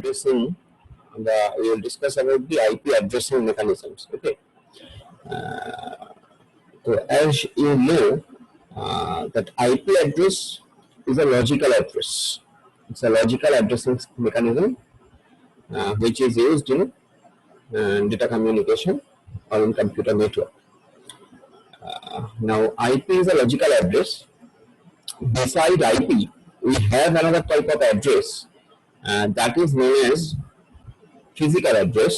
addressing we will discuss about the IP addressing mechanisms. Okay. So as you know, that IP address is a logical address. It's a logical addressing mechanism which is used in data communication or in computer network. Now IP is a logical address. Beside IP, we have another type of address that is known as physical address,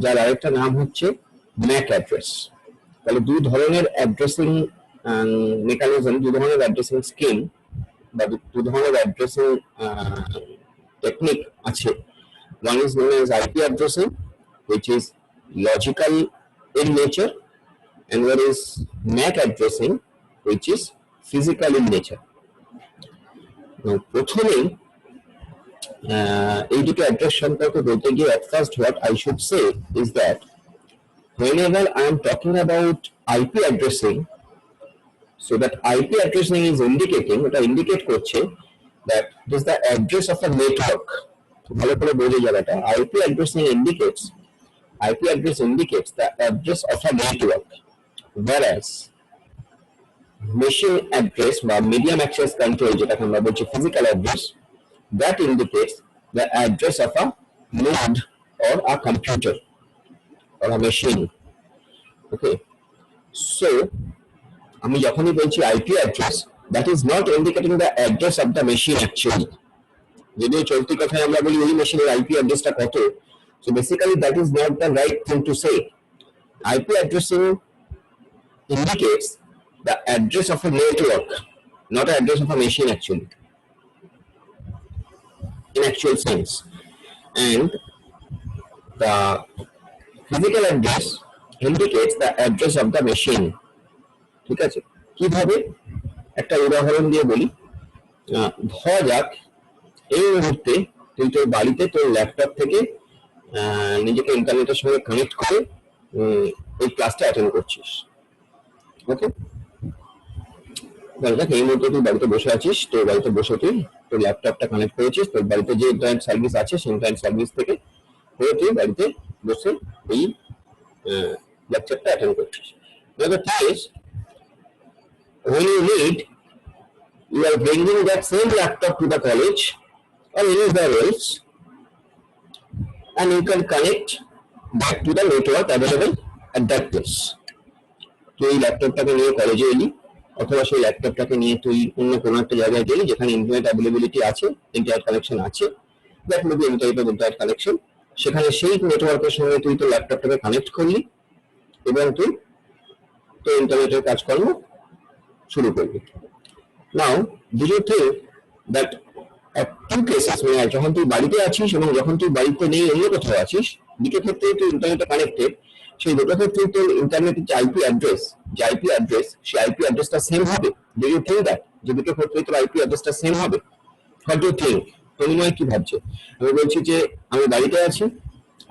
যার আরেকটা নাম হচ্ছে MAC address. তাহলে দুই ধরনের addressing mechanism, দুই ধরনের addressing scheme বা দুই ধরনের অ্যাড্রেসিং টেকনিক আছে। One is known as IP addressing, which is logical in nature, and one is MAC addressing, which is physical in nature. Now, প্রথমেই এই দুটো অ্যাড্রেস সম্পর্কে বলতে গিয়ে at first what I should say is that whenever I am talking about IP addressing, so that IP addressing is indicating, ওটা indicate করছে that it is the address of a network. ভালো করে বোঝা যাবে এটা। IP addressing indicates the address of a network, whereas machine address বা medium access control যেটাকে আমরা বলছি physical address, that indicates the address of a node or a computer or a machine. Okay, so আমি যখনই বলছি IP address, that is not indicating the address of the machine actually. যদিও চলতি কথায় আমরা বলি ওই মেশিনের IP অ্যাড্রেসটা কত, so basically that is not the right thing to say. IP addressing indicates the address of a network, not the address of a machine actually, in actual sense. And the physical address indicates the address of the machine. ঠিক আছে, কিভাবে একটা উদাহরণ দিয়ে বলি। ধরা যাক এই মুহূর্তে তুই তোর বাড়িতে তোর ল্যাপটপ থেকে নিজেকে ইন্টারনেটের সঙ্গে কানেক্ট করে এই ক্লাসটা অ্যাটেন্ড করছিস। ওকে, দেখ এই মুহূর্তে তুই বাড়িতে বসে আছিস, তোর বাড়িতে বসে তুই তোর ল্যাপটপটা কানেক্ট করেছিস, তোর বাড়িতে যে ইন্টারনেট সার্ভিস আছে সেই ইন্টারনেট সার্ভিস থেকে তুই বাড়িতে বসে এই লেকচারটা অ্যাটেন্ড করছিস। The thing is, when you need, you are bringing that same laptop to the college or anywhere else, and you can connect back to the network available at that place. তুই এই ল্যাপটপটাকে নিয়ে কলেজে এলি, অথবা সেই ল্যাপটপটাকে নিয়ে তুই অন্য কোনো একটা জায়গায় গেলি যেখানে ইন্টারনেট অ্যাভেলেবিলিটি আছে, ইন্টারনেট কানেকশন আছে, that may be any type of internet connection. সেখানে সেই নেটওয়ার্কের সঙ্গে তুই তোর ল্যাপটপটাকে কানেক্ট করলি এবং তুই তো ইন্টারনেটের কাজকর্ম শুরু করবি। Now do you think that at two cases, মানে যখন তুই বাড়িতে আছিস এবং যখন তুই বাড়িতে নেই অন্য কোথাও আছিস, দুটো ক্ষেত্রে তুই ইন্টারনেটে কানেক্টেড, সেই দুটো ক্ষেত্রে তোর ইন্টারনেটের যে IP অ্যাড্রেস সেই IP অ্যাড্রেসটা সেম হবে? ডু ইউ থিংক দ্যাট যে দুটো ক্ষেত্রে তোর IP অ্যাড্রেসটা সেম হবে? What do you think? Tanmoy কি ভাবছে? আমি বলছি যে আমি বাড়িতে আছি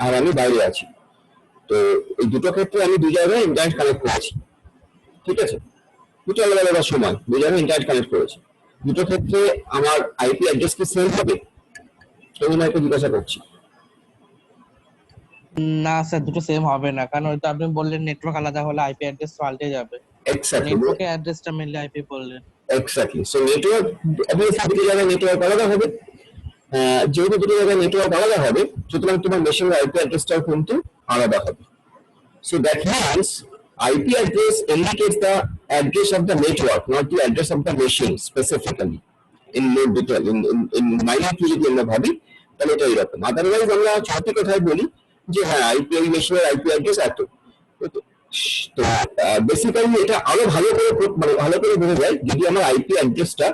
আর আমি বাইরে আছি, তো এই দুটো ক্ষেত্রে আমি দুই জায়গায় ইন্টারনেট কানেক্ট করেছি, ঠিক আছে, দুটো আলাদা আলাদা সময় দুই জায়গায় ইন্টারনেট কানেক্ট করেছি, দুটো ক্ষেত্রে আমার IP অ্যাড্রেস কি সেম হবে? তন্ময়কে জিজ্ঞাসা করছি। না স্যার, দুটো সেম হবে না, কারণ ওইটা আপনি বললেন নেটওয়ার্ক আলাদা হলে IP অ্যাড্রেস পাল্টে যাবে। এক্স্যাক্টলি, নেটওয়ার্কের অ্যাড্রেসটা মেনলি IP বললেন। এক্স্যাক্টলি, সো নেটওয়ার্ক অবভিয়াসলি দুটো জায়গায় নেটওয়ার্ক আলাদা হবে। যেহেতু দুটো জায়গায় নেটওয়ার্ক আলাদা হবে, সুতরাং তোমার মেশিনের IP অ্যাড্রেসটাও কিন্তু আলাদা হবে। So that means IP address indicates the address of the network, not the address of the machine specifically. In more detail, in minute যদি আমরা ভাবি তাহলে এটা এরকম। আদারওয়াইজ আমরা ছোট কথায় বলি যে হ্যাঁ IP মেশিনের IP অ্যাড্রেস এত। তো বেসিক্যালি এটা আরো ভালো করে বোঝা যায় যদি আমার IP অ্যাড্রেসটা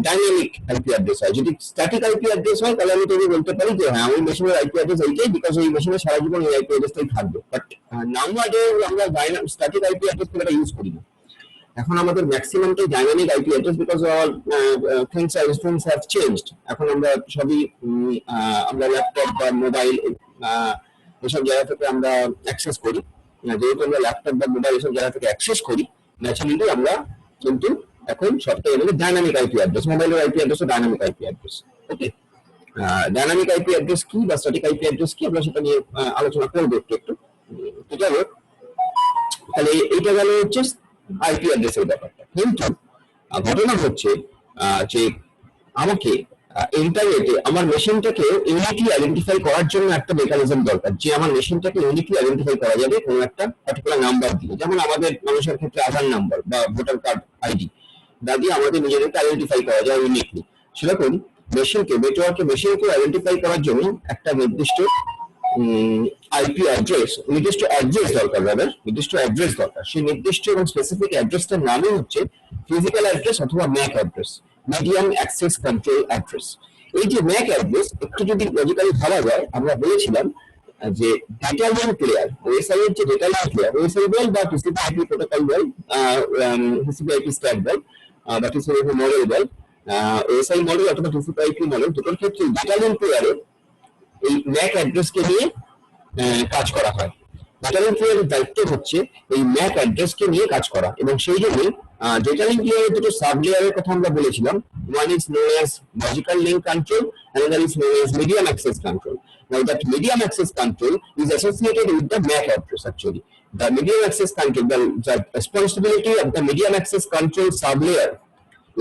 ডাইনামিক IP অ্যাড্রেস হয়। যদি স্ট্যাটিক IP অ্যাড্রেস হয় তাহলে আমি তোকে বলতে পারি যে হ্যাঁ ওই মেশিনের IP অ্যাড্রেস এইটাই, বিকজ ওই মেশিনে সারা জীবন ওই IP অ্যাড্রেসটাই থাকবে। বাট নাউআডেজ আমরা স্ট্যাটিক IP অ্যাড্রেস খুব একটা ইউজ করি না। এখন আমাদের ম্যাক্সিমামটাই dynamic IP address, because all things have changed. এখন আমরা সবই আমরা ল্যাপটপ বা মোবাইল এসব জায়গা থেকে আমরা অ্যাক্সেস করি। যেহেতু আমরা ল্যাপটপ বা মোবাইল এসব জায়গা থেকে অ্যাক্সেস করি, ন্যাচারালি আমরা কিন্তু এখন সবটাই আমাদের ডাইনামিক IP অ্যাড্রেস, মোবাইলের IP অ্যাড্রেসও ডাইনামিক IP অ্যাড্রেস। ওকে, ডাইনামিক আইপি অ্যাড্রেস কি বা স্ট্যাটিক আইপি অ্যাড্রেস কি আমরা সেটা নিয়ে আলোচনা করবো একটু তো যাই হোক, তাহলে এইটা গেল হচ্ছে আইপি অ্যাড্রেসের ব্যাপারটা। কিন্তু ঘটনা হচ্ছে যে আমাকে ইন্টারনেটে আমার মেশিনটাকে ইউনিকলি আইডেন্টিফাই করার জন্য একটা মেকানিজম দরকার, যে আমার মেশিনটাকে ইউনিকলি আইডেন্টিফাই করা যাবে কোনো একটা পার্টিকুলার নাম্বার দিয়ে। যেমন আমাদের মানুষের ক্ষেত্রে আধার নাম্বার বা ভোটার কার্ড আইডি দা দিয়ে আমাদের নিজেদেরকে আইডেন্টিফাই করা যায় ইউনিকলি, সেরকম মেশিনকে নেটওয়ার্কে মেশিনকে আইডেন্টিফাই করার জন্য একটা নির্দিষ্ট আইপি অ্যাড্রেস, নির্দিষ্ট অ্যাড্রেস দরকার, নির্দিষ্ট অ্যাড্রেস দরকার। সেই নির্দিষ্ট এবং স্পেসিফিক অ্যাড্রেসটার নামই হচ্ছে ফিজিক্যাল অ্যাড্রেস অথবা Mac address, medium access control address. এই যে ম্যাক অ্যাড্রেস একটু যদি লজিক্যালি ভাবা যায়, আমরা বলেছিলাম যে ডেটা লিঙ্ক লেয়ার, ওএসআই এর যে ডেটা লিঙ্ক লেয়ার, ওএসআই বল বা টিসিপি আইপি প্রোটোকল বল, টিসিপি আইপি স্ট্যাক বল বা টিসিপি মডেল বল, ওএসআই মডেল অথবা টিসিপি আইপি মডেল, দুটোর ক্ষেত্রে ডেটা লিঙ্ক লেয়ারে এই ম্যাক অ্যাড্রেসকে নিয়ে কাজ করা হয়। ডেটা লিঙ্ক লেয়ারের দায়িত্ব হচ্ছে এই ম্যাক অ্যাড্রেসকে নিয়ে কাজ করা, এবং সেই জন্য ডেটা লিঙ্ক লেয়ারের দুটো সাব লেয়ারের কথা আমরা বলেছিলাম। One is known as logical link control, another is known as medium access control. Now that medium access control is associated with the MAC address actually. The medium access control, the responsibility of the medium access control sub layer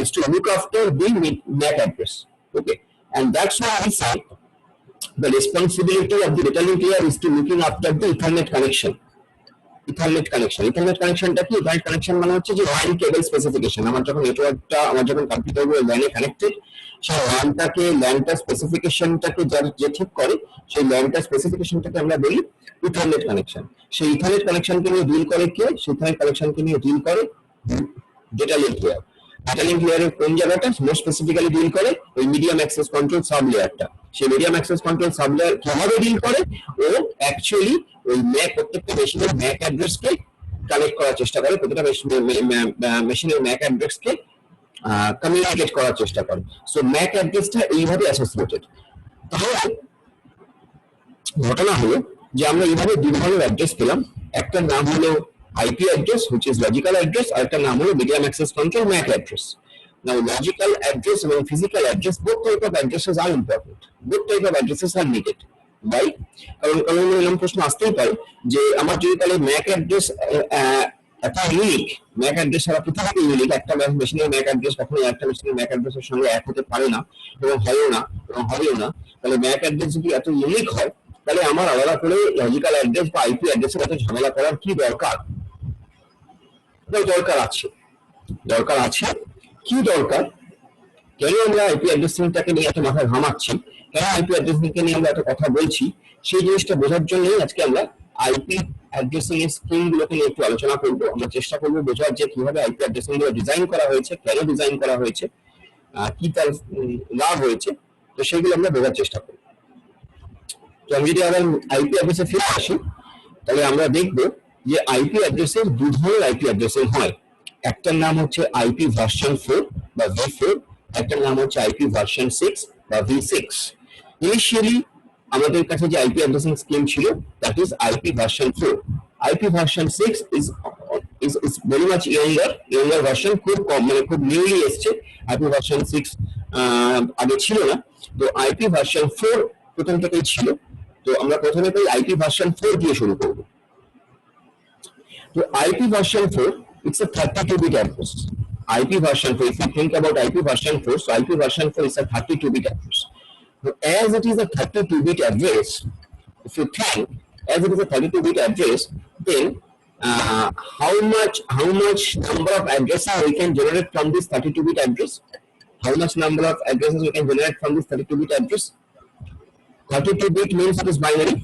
is to look after the MAC address. Okay, and that's why I say the responsibility of the data link layer is to looking after the Ethernet connection. Ethernet কানেকশনটা কি? Ethernet connection মানে হচ্ছে যে ওয়্যান কেবল specification. আমার যখন নেটওয়ার্কটা, আমার যখন কম্পিউটারগুলো ল্যানে connected, সেই ল্যানটা স্পেসিফিকেশনটাকে যে ঠিক করে, সেই ল্যানটা স্পেসিফিকেশনটাকে আমরা বলি ইথারনেট কানেকশন। সেই ইথারনেট কানেকশনকে নিয়ে ডিল করে কে? সেই ইথারনেট কানেকশনকে নিয়ে ডিল করে data link layer. Data link লেয়ারের কোন জায়গাটা মোস্ট স্পেসিফিক্যালি ডিল করে? ওই মিডিয়াম অ্যাক্সেস কন্ট্রোল সাব লেয়ারটা। সেই medium access control sub layer কিভাবে ডিল করে? ও অ্যাকচুয়ালি ওই প্রত্যেকটা মেশিনের ম্যাক অ্যাড্রেসকে কানেক্ট করার চেষ্টা করে, প্রত্যেকটা মেশিনের ম্যাক অ্যাড্রেসকে কমিউনিকেট করার চেষ্টা করে। সো ম্যাক অ্যাড্রেসটা এইভাবে অ্যাসোসিয়েটেড। তাহলে ঘটনা হলো যে আমরা এইভাবে দুই ধরনের অ্যাড্রেস পেলাম, একটার নাম হলো IP address which is logical address, আর একটা নাম হলো medium access control MAC address. Now logical address এবং physical address, both type of addresses are important, both type of addresses are needed. Why? কারণ এরকম প্রশ্ন আসতেই পারে যে আমার যদি তাহলে MAC address একটা ইউনিক, MAC address ছাড়া পৃথিবীতে ইউনিক, একটা মেশিনের MAC address কখনো একটা মেশিনের MAC address এর সঙ্গে এক হতে পারে না এবং হবেও না। তাহলে MAC address যদি এত ইউনিক হয়, তাহলে আমার আলাদা করে লজিক্যাল অ্যাড্রেস বা আইপি অ্যাড্রেসের এত ঝামেলা করার কি দরকার? দরকার আছে। কি দরকার? কেন আমরা আইপি অ্যাড্রেসিংটাকে নিয়ে এত মাথা ঘামাচ্ছি, কেন আইপি অ্যাড্রেসিংকে নিয়ে আমরা এত কথা বলছি, সেই জিনিসটা বোঝার জন্যই আজকে আমরা আইপি অ্যাড্রেসিং এর স্কিমগুলোকে নিয়ে একটু আলোচনা করব। আমরা চেষ্টা করবো বোঝার যে কিভাবে আইপি অ্যাড্রেসিং গুলো ডিজাইন করা হয়েছে, কেন ডিজাইন করা হয়েছে, কি তার লাভ হয়েছে, তো সেগুলো আমরা বোঝার চেষ্টা করব। তো আমি যদি আবার আইপি অ্যাড্রেসে ফিরে আসি, তাহলে আমরা দেখব যে আইপি অ্যাড্রেসের দু ধরনের আইপি অ্যাড্রেসিং হয়। একটার নাম হচ্ছে আইপি ভার্সন 4 বা V4, একটার নাম হচ্ছে আইপি ভার্সন 6 বা V6। ইনিশিয়ালি আমাদের কাছে যে আইপি অ্যাড্রেসিং স্কিম ছিল, that is IP version 4। IP version 6 is very much younger version, খুব কম, মানে খুব নিউলি এসছে। আইপি ভার্সন 6 আগে ছিল না, তো আইপি ভার্সন 4 প্রথম থেকেই ছিল। তো আমরা প্রথমে তাই আইপি ভার্সন 4 দিয়ে শুরু করব। তো IP version 4, it's a 32-bit address. IP version 4, if you think about IP version 4, so IP version 4 is a 32-bit address. So as it is a 32-bit address, if you think as it is a 32-bit address, then how much number of addresses we can generate from this 32-bit address? How much number of addresses we can generate from this 32-bit address? 32-bit means it is binary.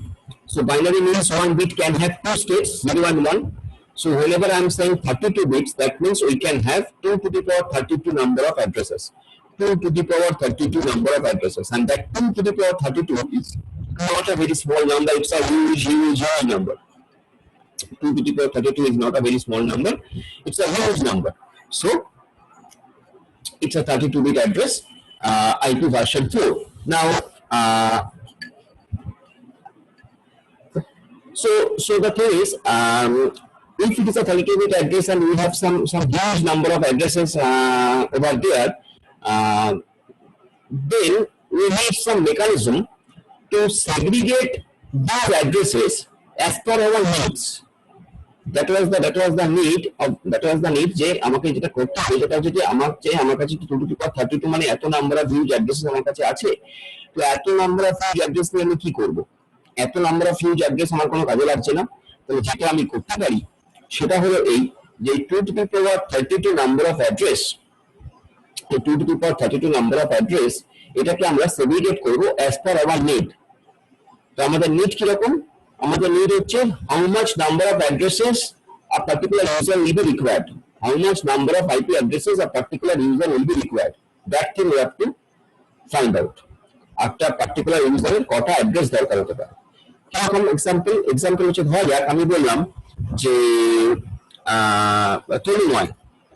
So binary means one bit can have two states, 0 and 1. So whenever I am saying 32 bits, that means we can have 2 to the power 32 number of addresses. 2 to the power 32 number of addresses. And that 2 to the power 32 is not a very small number, it's a huge number. 2 to the power 32 is not a very small number, it's a huge number. So it's a 32-bit address, IP version 4. Now, so the thing is, if it is a 32-bit address and we have some huge number of addresses over there, then we need some mechanism to segregate these addresses as per our needs. That was the need যে আমাকে যেটা করতে হবে সেটা হচ্ছে যে আমার কাছে 2 to the power 32 মানে এত নাম্বার অফ হিউজ অ্যাড্রেসেস আমার কাছে আছে। তো এত নাম্বার অফ হিউজ অ্যাড্রেস নিয়ে আমি কি করব? এত নাম্বার অফ হিউজ অ্যাড্রেস আমার কোনো কাজে লাগছে না। তাহলে যেটা আমি করতে পারি সেটা হলো এই যে 2 to the power 32 number of address, এই 2 to the power 32 number of address এটাকে আমরা সেগ্রিগেট করব অ্যাজ পার আওয়ার নিড। তো আমাদের নিড কিরকম? আমাদের নিড হচ্ছে how much number of addresses a particular user will be required, how much number of IP addresses a particular user will be required, that thing we have to find out. একটা particular ইউজারের কটা address দরকার হতে পারে। এখন example হচ্ছে ধরা যাক আমি বললাম যে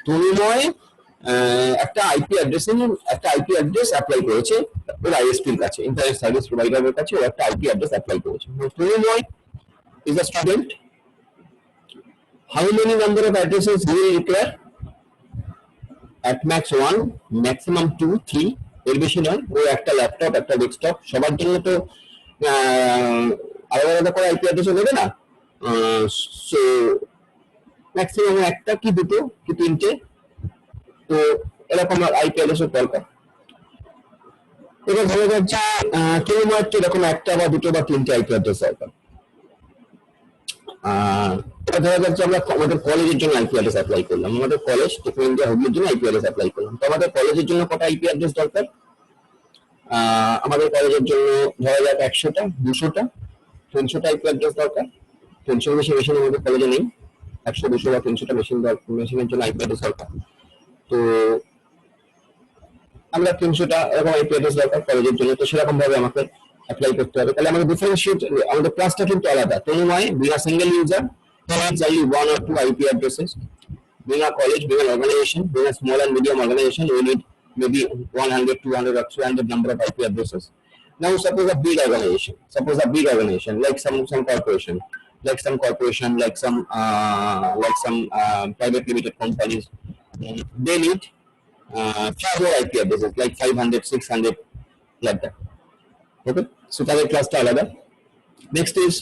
তনুময় একটা আইপি অ্যাড্রেস অ্যাপ্লাই করেছে ওর আইএসপির কাছে, ইন্টারনেট সার্ভিস প্রোভাইডারের কাছে ও একটা আইপি অ্যাড্রেস অ্যাপ্লাই করেছে। Tanmoy is a student, how many number of addresses he will require? At max 1, maximum 2, 3, এর বেশি নয়। ও একটা ল্যাপটপ একটা ডেস্কটপ সবার জন্য তো আলাদা আলাদা করে আইপি অ্যাড্রেস নেবে না, সো ম্যাক্সিমাম একটা কি দুটো কি তিনটে, তো এরকম আইপি অ্যাড্রেসের দরকার। এবার ধরা যাচ্ছে কেউ মাত্র এরকম একটা বা দুটো বা তিনটে আইপি অ্যাড্রেস দরকার। ধরা যাচ্ছে আমরা আমাদের কলেজের জন্য আইপি অ্যাড্রেস অ্যাপ্লাই করলাম, আমাদের কলেজ টেকনো ইন্ডিয়া হুগলির জন্য আইপি অ্যাড্রেস অ্যাপ্লাই করলাম। তো আমাদের কলেজের জন্য কটা আইপি অ্যাড্রেস দরকার? আমাদের কলেজের জন্য ধরা যাক 100টা 200টা 300টা আইপি অ্যাড্রেস দরকার। 300 বেশি মেশিন আমাদের কলেজে নেই, 100 200 বা 300টা মেশিনের জন্য আইপি অ্যাড্রেস দরকার। তো আমরা 300টা এরকম আইপি অ্যাড্রেস দরকার কলেজের জন্য, তো সেরকম ভাবে আমাকে অ্যাপ্লাই করতে হবে। তাহলে আমাদের ডিফারেন্সিয়েট আমাদের ক্লাসটা কিন্তু আলাদা। Tanmoy being a single user needs only 1 or 2 IP addresses. Being a college, being an organization, being a small and medium organization, we need maybe 100, 200 or 300 number of IP addresses. Now suppose a big organization like some corporation, like some private limited companies, they need fewer IP addresses like 500, 600 like that. Okay, so তাদের ক্লাসটা আলাদা। Next is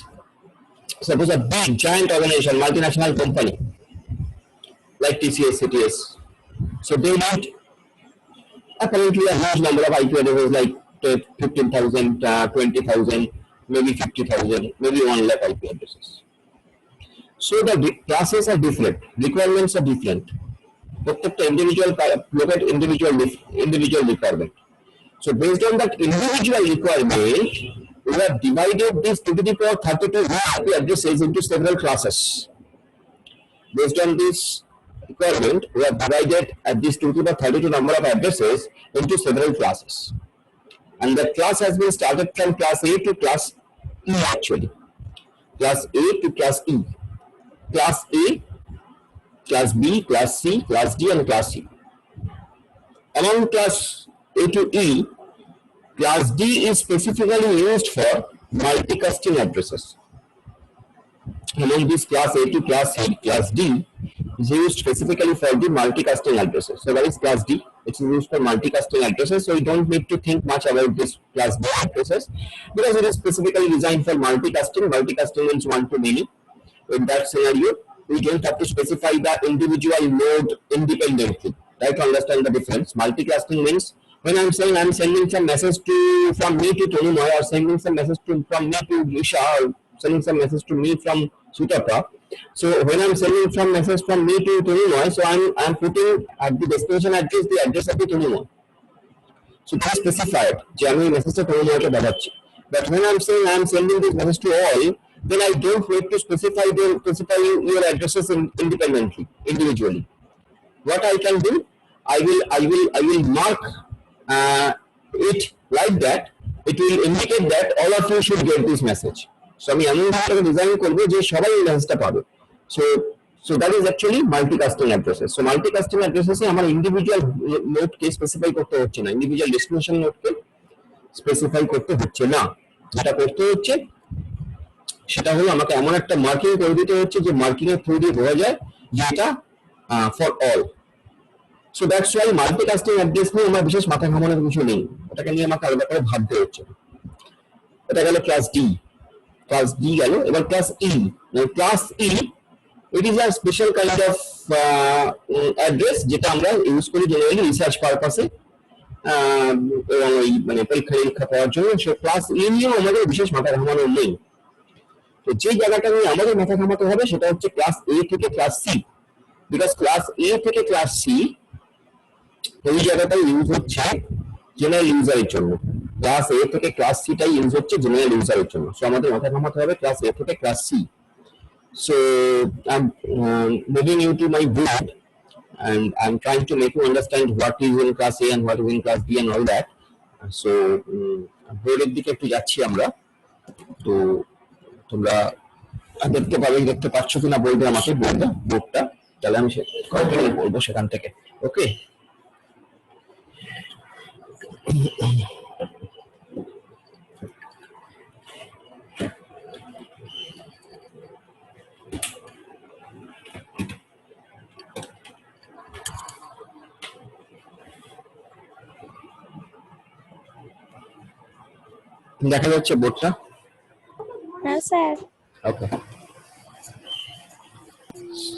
suppose a big giant organization, multinational company like TCS, CTS. So they need apparently a huge number of IP addresses like 15,000, 20,000, maybe 50,000, maybe 1 lakh IP addresses. So the classes are different, requirements are different. প্রত্যেকটা individual requirement. So based on that individual requirement, we have divided this 2 to the power 32 IP addresses into several classes. Based on this requirement, we have divided this 2 to the power 32 number of addresses into several classes. And the class has been started from class A to class E actually. Class A to class E. Class A, class B, class C, class D and class E. Among class A to E, class D is specifically used for multicasting addresses. Among this class A to class C, class D is used specifically for the multicasting addresses. So that is class D. It is used for multicasting addresses. So you don't need to think much about this class D addresses because it is specifically designed for multicasting. Multicasting means one to many. In that scenario, we don't have to specify the individual node independently. Try to understand the difference. Multicasting means when I'm saying I'm sending some message from me to Tolumoy or sending some message from me to Risha or sending some message to me from Sutapa. So when I'm sending some message from me to Tolumoy, so I'm putting at the destination address the address of the Tolumoy. So that's specified. যে আমি মেসেজটা Tolumoyকে পাঠাচ্ছি। But when I'm saying I'm sending this message to all, then I don't need to specify your addresses independently, individually. What I can do, I will mark it like that. It will indicate that all of you should get this message. So আমি এমন ভাবে design করব যে সবাই এই মেসেজটা পাবে। So that is actually multicasting addresses. So multicasting addresses এ আমার ইন্ডিভিজুয়াল নোডকে স্পেসিফাই করতে হচ্ছে না, ইন্ডিভিজুয়াল ডেস্টিনেশন নোডকে স্পেসিফাই করতে হচ্ছে না। যেটা করতে হচ্ছে সেটা হলো আমাকে এমন একটা মার্কিং করে দিতে হচ্ছে যে মার্কিং এর থ্রু দিয়ে বোঝা যায় যে এটা for all. So that's why multicasting address নিয়ে আমার বিশেষ মাথা ঘামানোর কিছু নেই, ওটাকে নিয়ে আমাকে আলাদা করে ভাবতে হচ্ছে। এটা গেল ক্লাস ডি, ক্লাস ডি গেল। এবার class E. Class E it is a special kind of address যেটা আমরা ইউজ করি জেনারেলি রিসার্চ পারপাসে এবং ওই মানে পরীক্ষা নিরীক্ষা করার জন্য। সে ক্লাস ই নিয়েও আমাদের বিশেষ মাথা ঘামানোর নেই। তো যে জায়গাটা নিয়ে আমাদের মাথা ঘামাতে হবে সেটা হচ্ছে ক্লাস এ থেকে class C, because class A থেকে ক্লাস সি ওই জায়গাটাই ইউজ হচ্ছে জেনারেল ইউজারের জন্য। ক্লাস এ থেকে ক্লাস সি টাই ইউজ হচ্ছে জেনারেল ইউজারের জন্য। সো আমাদের মাথা ঘামাতে হবে ক্লাস এ থেকে class C. So I'm moving you to my board and I'm trying to make you understand what is in class A and what is in class B and all that. So board-এর দিকে একটু যাচ্ছি আমরা। তো তোমরা দেখতে পাচ্ছ কিনা বলবে আমাকে বোর্ডটা, তাহলে আমি কন্টিনিউ করবো সেখান থেকে। ওকে, দেখা যাচ্ছে বোর্ডটা? হ্যাঁ sir. Okay,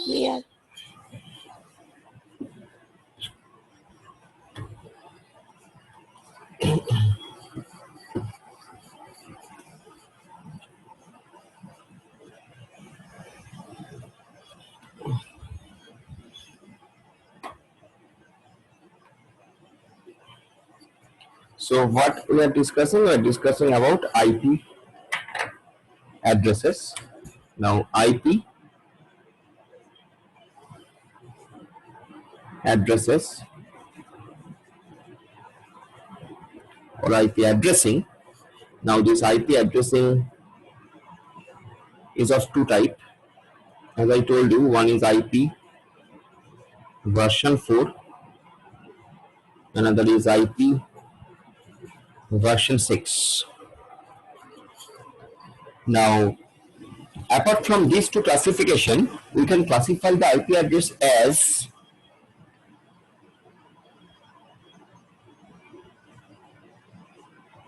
clear. so what we are discussing about IP addresses. Now IP addresses or IP addressing. Now this IP addressing is of two types. As I told you, one is IP version 4, another is IP version 6. Now apart from these two classification, we can classify the IP address as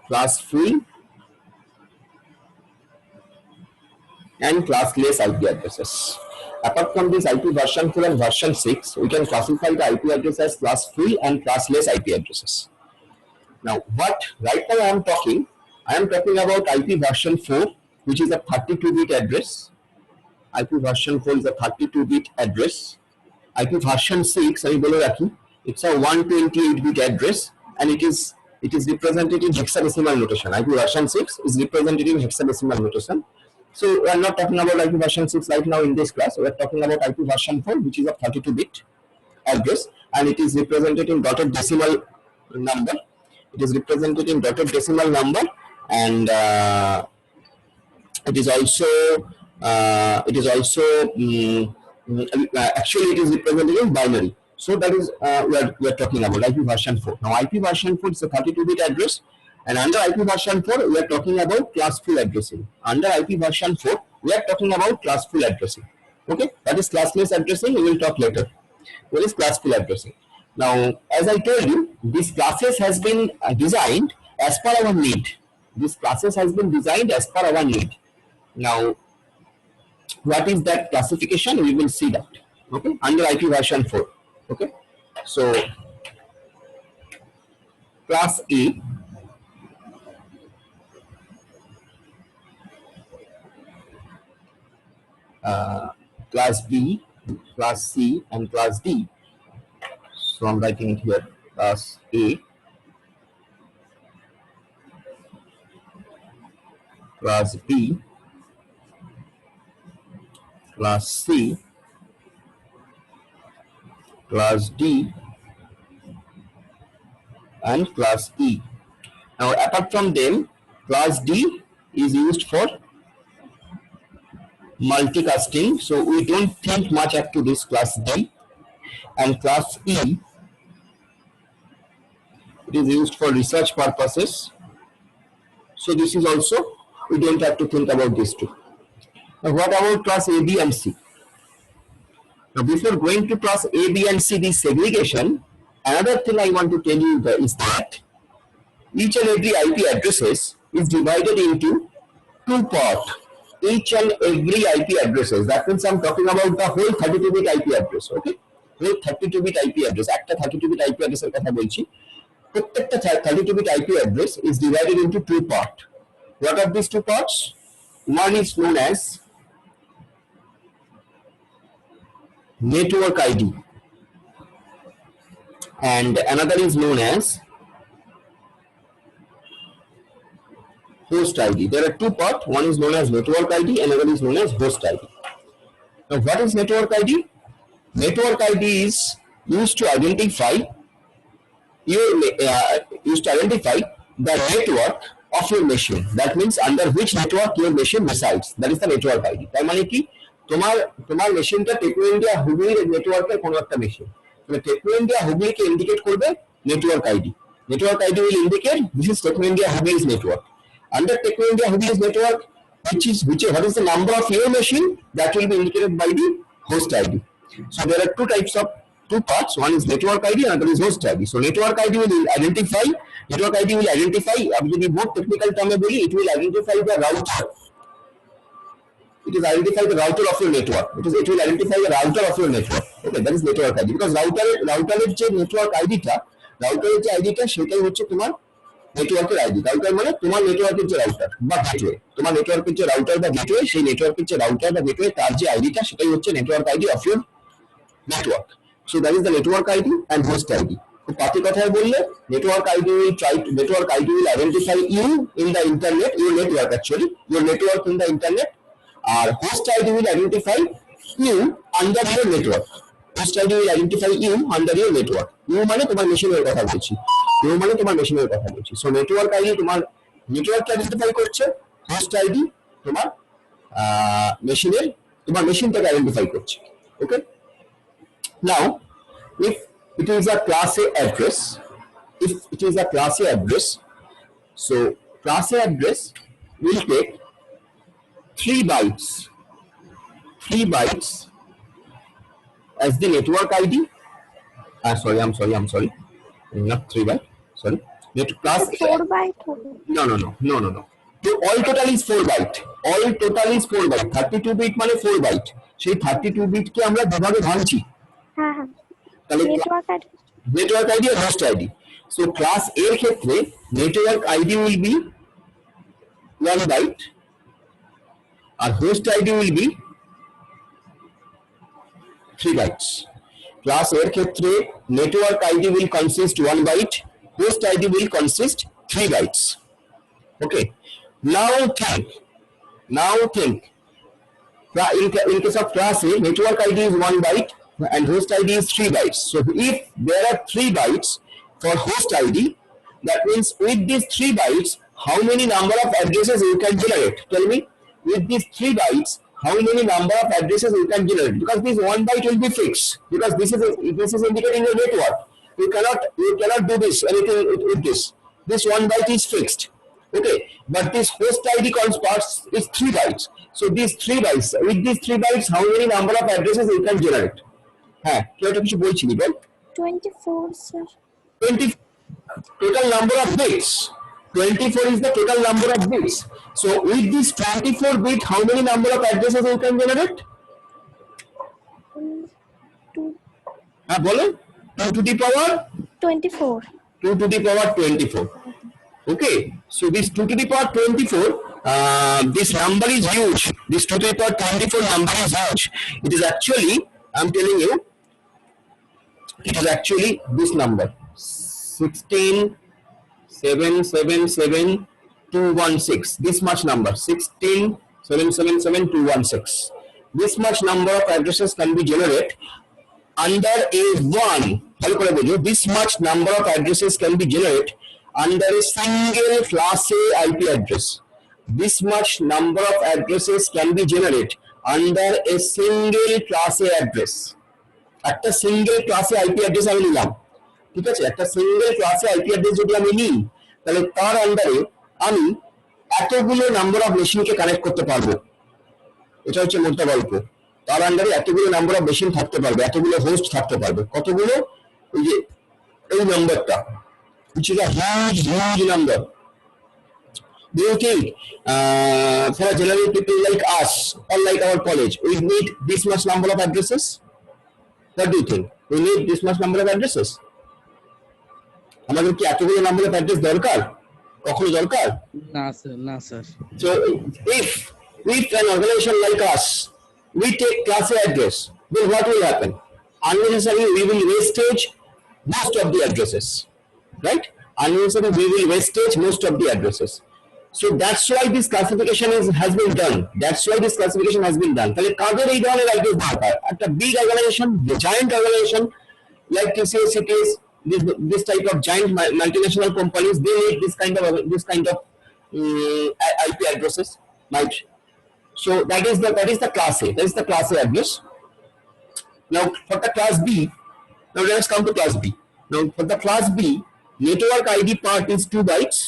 class free and classless IP addresses. Apart from this IP version 4 and version 6, we can classify the IP address as class free and classless IP addresses. Now what right now I am talking about IP version 4, which is a 32-bit address. IP version 4 is a 32-bit address. IP version 6, it's a 128-bit address, and it is represented in hexadecimal notation. IP version 6 is represented in hexadecimal notation. So we are not talking about IP version 6 right now in this class. We are talking about IP version 4, which is a 32-bit address, and it is represented in dotted decimal number. It is represented in dotted decimal number, and it is also actually it is represented in binary. So that is we are talking about IP version 4. Now IP version 4 is a 32-bit address, and under IP version 4 we are talking about class full addressing. Under IP version 4 we are talking about class full addressing. Okay, that is classless addressing. We will talk later. What is class full addressing? Now, as I told you, this classes has been designed as per our need. This classes has been designed as per our need. Now, what is that classification? We will see that. Okay, under IP version 4. Okay, so class A, class B, class C, and class D. So I'm writing it here: class A, class B, class C, class D, and class E. Now apart from them, class D is used for multicasting, so we don't think much up to this class D. And class E, it is used for research purposes, so this is also, we don't have to think about these two. Now what about class A, B and C? Now before going to class A, B and C, this segregation, another thing I want to tell you is that each and every IP addresses is divided into two parts. Each and every IP addresses, that means I'm talking about the whole 32-bit IP address, okay? Whole 32-bit IP address, একটা 32-bit IP address এর কথা বলছি। প্রত্যেকটা 32-bit IP address is divided into two parts. What are these two parts? One is known as network ID and another is known as host ID. There are two parts. One is known as network ID, another is known as host ID. Now, what is network ID? Network ID is used to identify the network of your machine. That means under which network your machine resides. That is the network ID. তার মানে কি তোমার মেশিনটা techno India হুগলির নেটওয়ার্কের কোনো একটা machine, মানে টেকনো ইন্ডিয়া হুগলিকে ইন্ডিকেট করবে network ID. Network ID will indicate this is Techno India Hugli's network. Under Techno India Hugli's network, what is the number of your machine, that will be indicated by the host ID. So there are two parts. One is network ID, another is host ID. So network ID will identify. আমি যদি বহুত technical টার্মে বলি, it will identify the router. It is identify the router of your network. It will identify the router of your network. Okay, that is network ID. Because router যে network ID-টা, রাউটারের যে আইডিটা সেটাই হচ্ছে তোমার নেটওয়ার্কের আইডি। রাউটার মানে তোমার নেটওয়ার্কের যে রাউটার বা গেটওয়ে, তোমার নেটওয়ার্কের যে রাউটার বা গেটওয়ে, সেই নেটওয়ার্কের যে রাউটার বা গেটওয়ে তার যে আইডিটা সেটাই হচ্ছে network ID of your network. So that is the network ID and host ID. তো পাতি কথায় বললে network ID will identify you in the internet, your network actually, your network in the internet, R host ID will identify you under your network. Host ID will identify you under your network. You মানে তোমার মেশিনের কথা বলছি। So network ID তোমার নেটওয়ার্ককে identify করছে, host ID তোমার মেশিনটাকে identify করছে। ওকে, নাও if it is a class A address, so class A address will take 3 bytes as the network ID. I'm sorry, not 3 byte, sorry. Class 4 byte. No. So all total is 4 byte. 32 bit মানে 4 byte. সেই 32 bit কে আমরা দুভাগে ভাঙছি। হ্যাঁ, তাহলে network ID আর host ID. So class A এর ক্ষেত্রে network ID will be 1 byte আর host ID will be 3 bytes. Class A এর ক্ষেত্রে network ID will consist 1 byte, host ID will consist 3 bytes. Okay. Now think. In case of class A, network ID is 1 byte and host ID is 3 bytes. So if there are 3 bytes for host ID, that means with these 3 bytes, how many number of addresses you can generate? Tell me. With these 3 bytes, how many number of addresses you can generate? Because this 1 byte will be fixed, because this is indicating your network. You cannot do this anything with this. This 1 byte is fixed. Okay, but this host ID parts is 3 bytes. So these 3 bytes, with these 3 bytes, how many number of addresses you can generate? হ্যাঁ, কেউ তো কিছু বলছিলি বল। 24, sir. 20 total number of bits. 24 is the total number of bits. So with this 24 bit, how many number of addresses you can generate? 2. হ্যাঁ বলো। 2 to the power 24. 2 to the power 24. Okay, so this 2 to the power 24, this number is huge. This 2 to the power 24 number is huge. It is actually, I'm telling you, it is actually this number 16,777,216. This much number 16,777,216. This much number of addresses can be generated under a one. This much number of addresses can be generated under a single class A IP address. This much number of addresses can be generated under a single class A address. একটা single ক্লাসে IP address আমি নিলাম, ঠিক আছে? একটা single ক্লাসে IP address যদি আমি নিই, তাহলে তার আন্ডারে আমি এতগুলো নাম্বার অফ মেশিনকে কানেক্ট করতে পারবো। এটা হচ্ছে মোটা গল্প। তার আন্ডারে এতগুলো নাম্বার অফ মেশিন থাকতে পারবে, এতগুলো হোস্ট থাকতে পারবে। কতগুলো? ওই যে এই নাম্বারটা, which is a huge number. Do you think for general people like us or like our college, we need this much number of addresses? What do you think? We need this much number of addresses? আমাদের কি এতগুলো number of address দরকার? কখনো দরকার? না sir, না sir. So if an organization like us, we take class A address, then what will happen? Unnecessarily we will wastage most of the addresses, right? Unnecessarily we will wastage most of the addresses. So that's why this classification has been done. That's why this classification has been done. তাহলে কাদের এই ধরনের address দরকার? একটা big organization, the giant organization like TCS, CTS, this type of giant multinational companies, they need this kind of IP addresses, right? So that is the class A. That is the class A address. Now for the class B, now let's come to class B. Now for the class B, network ID part is 2 bytes,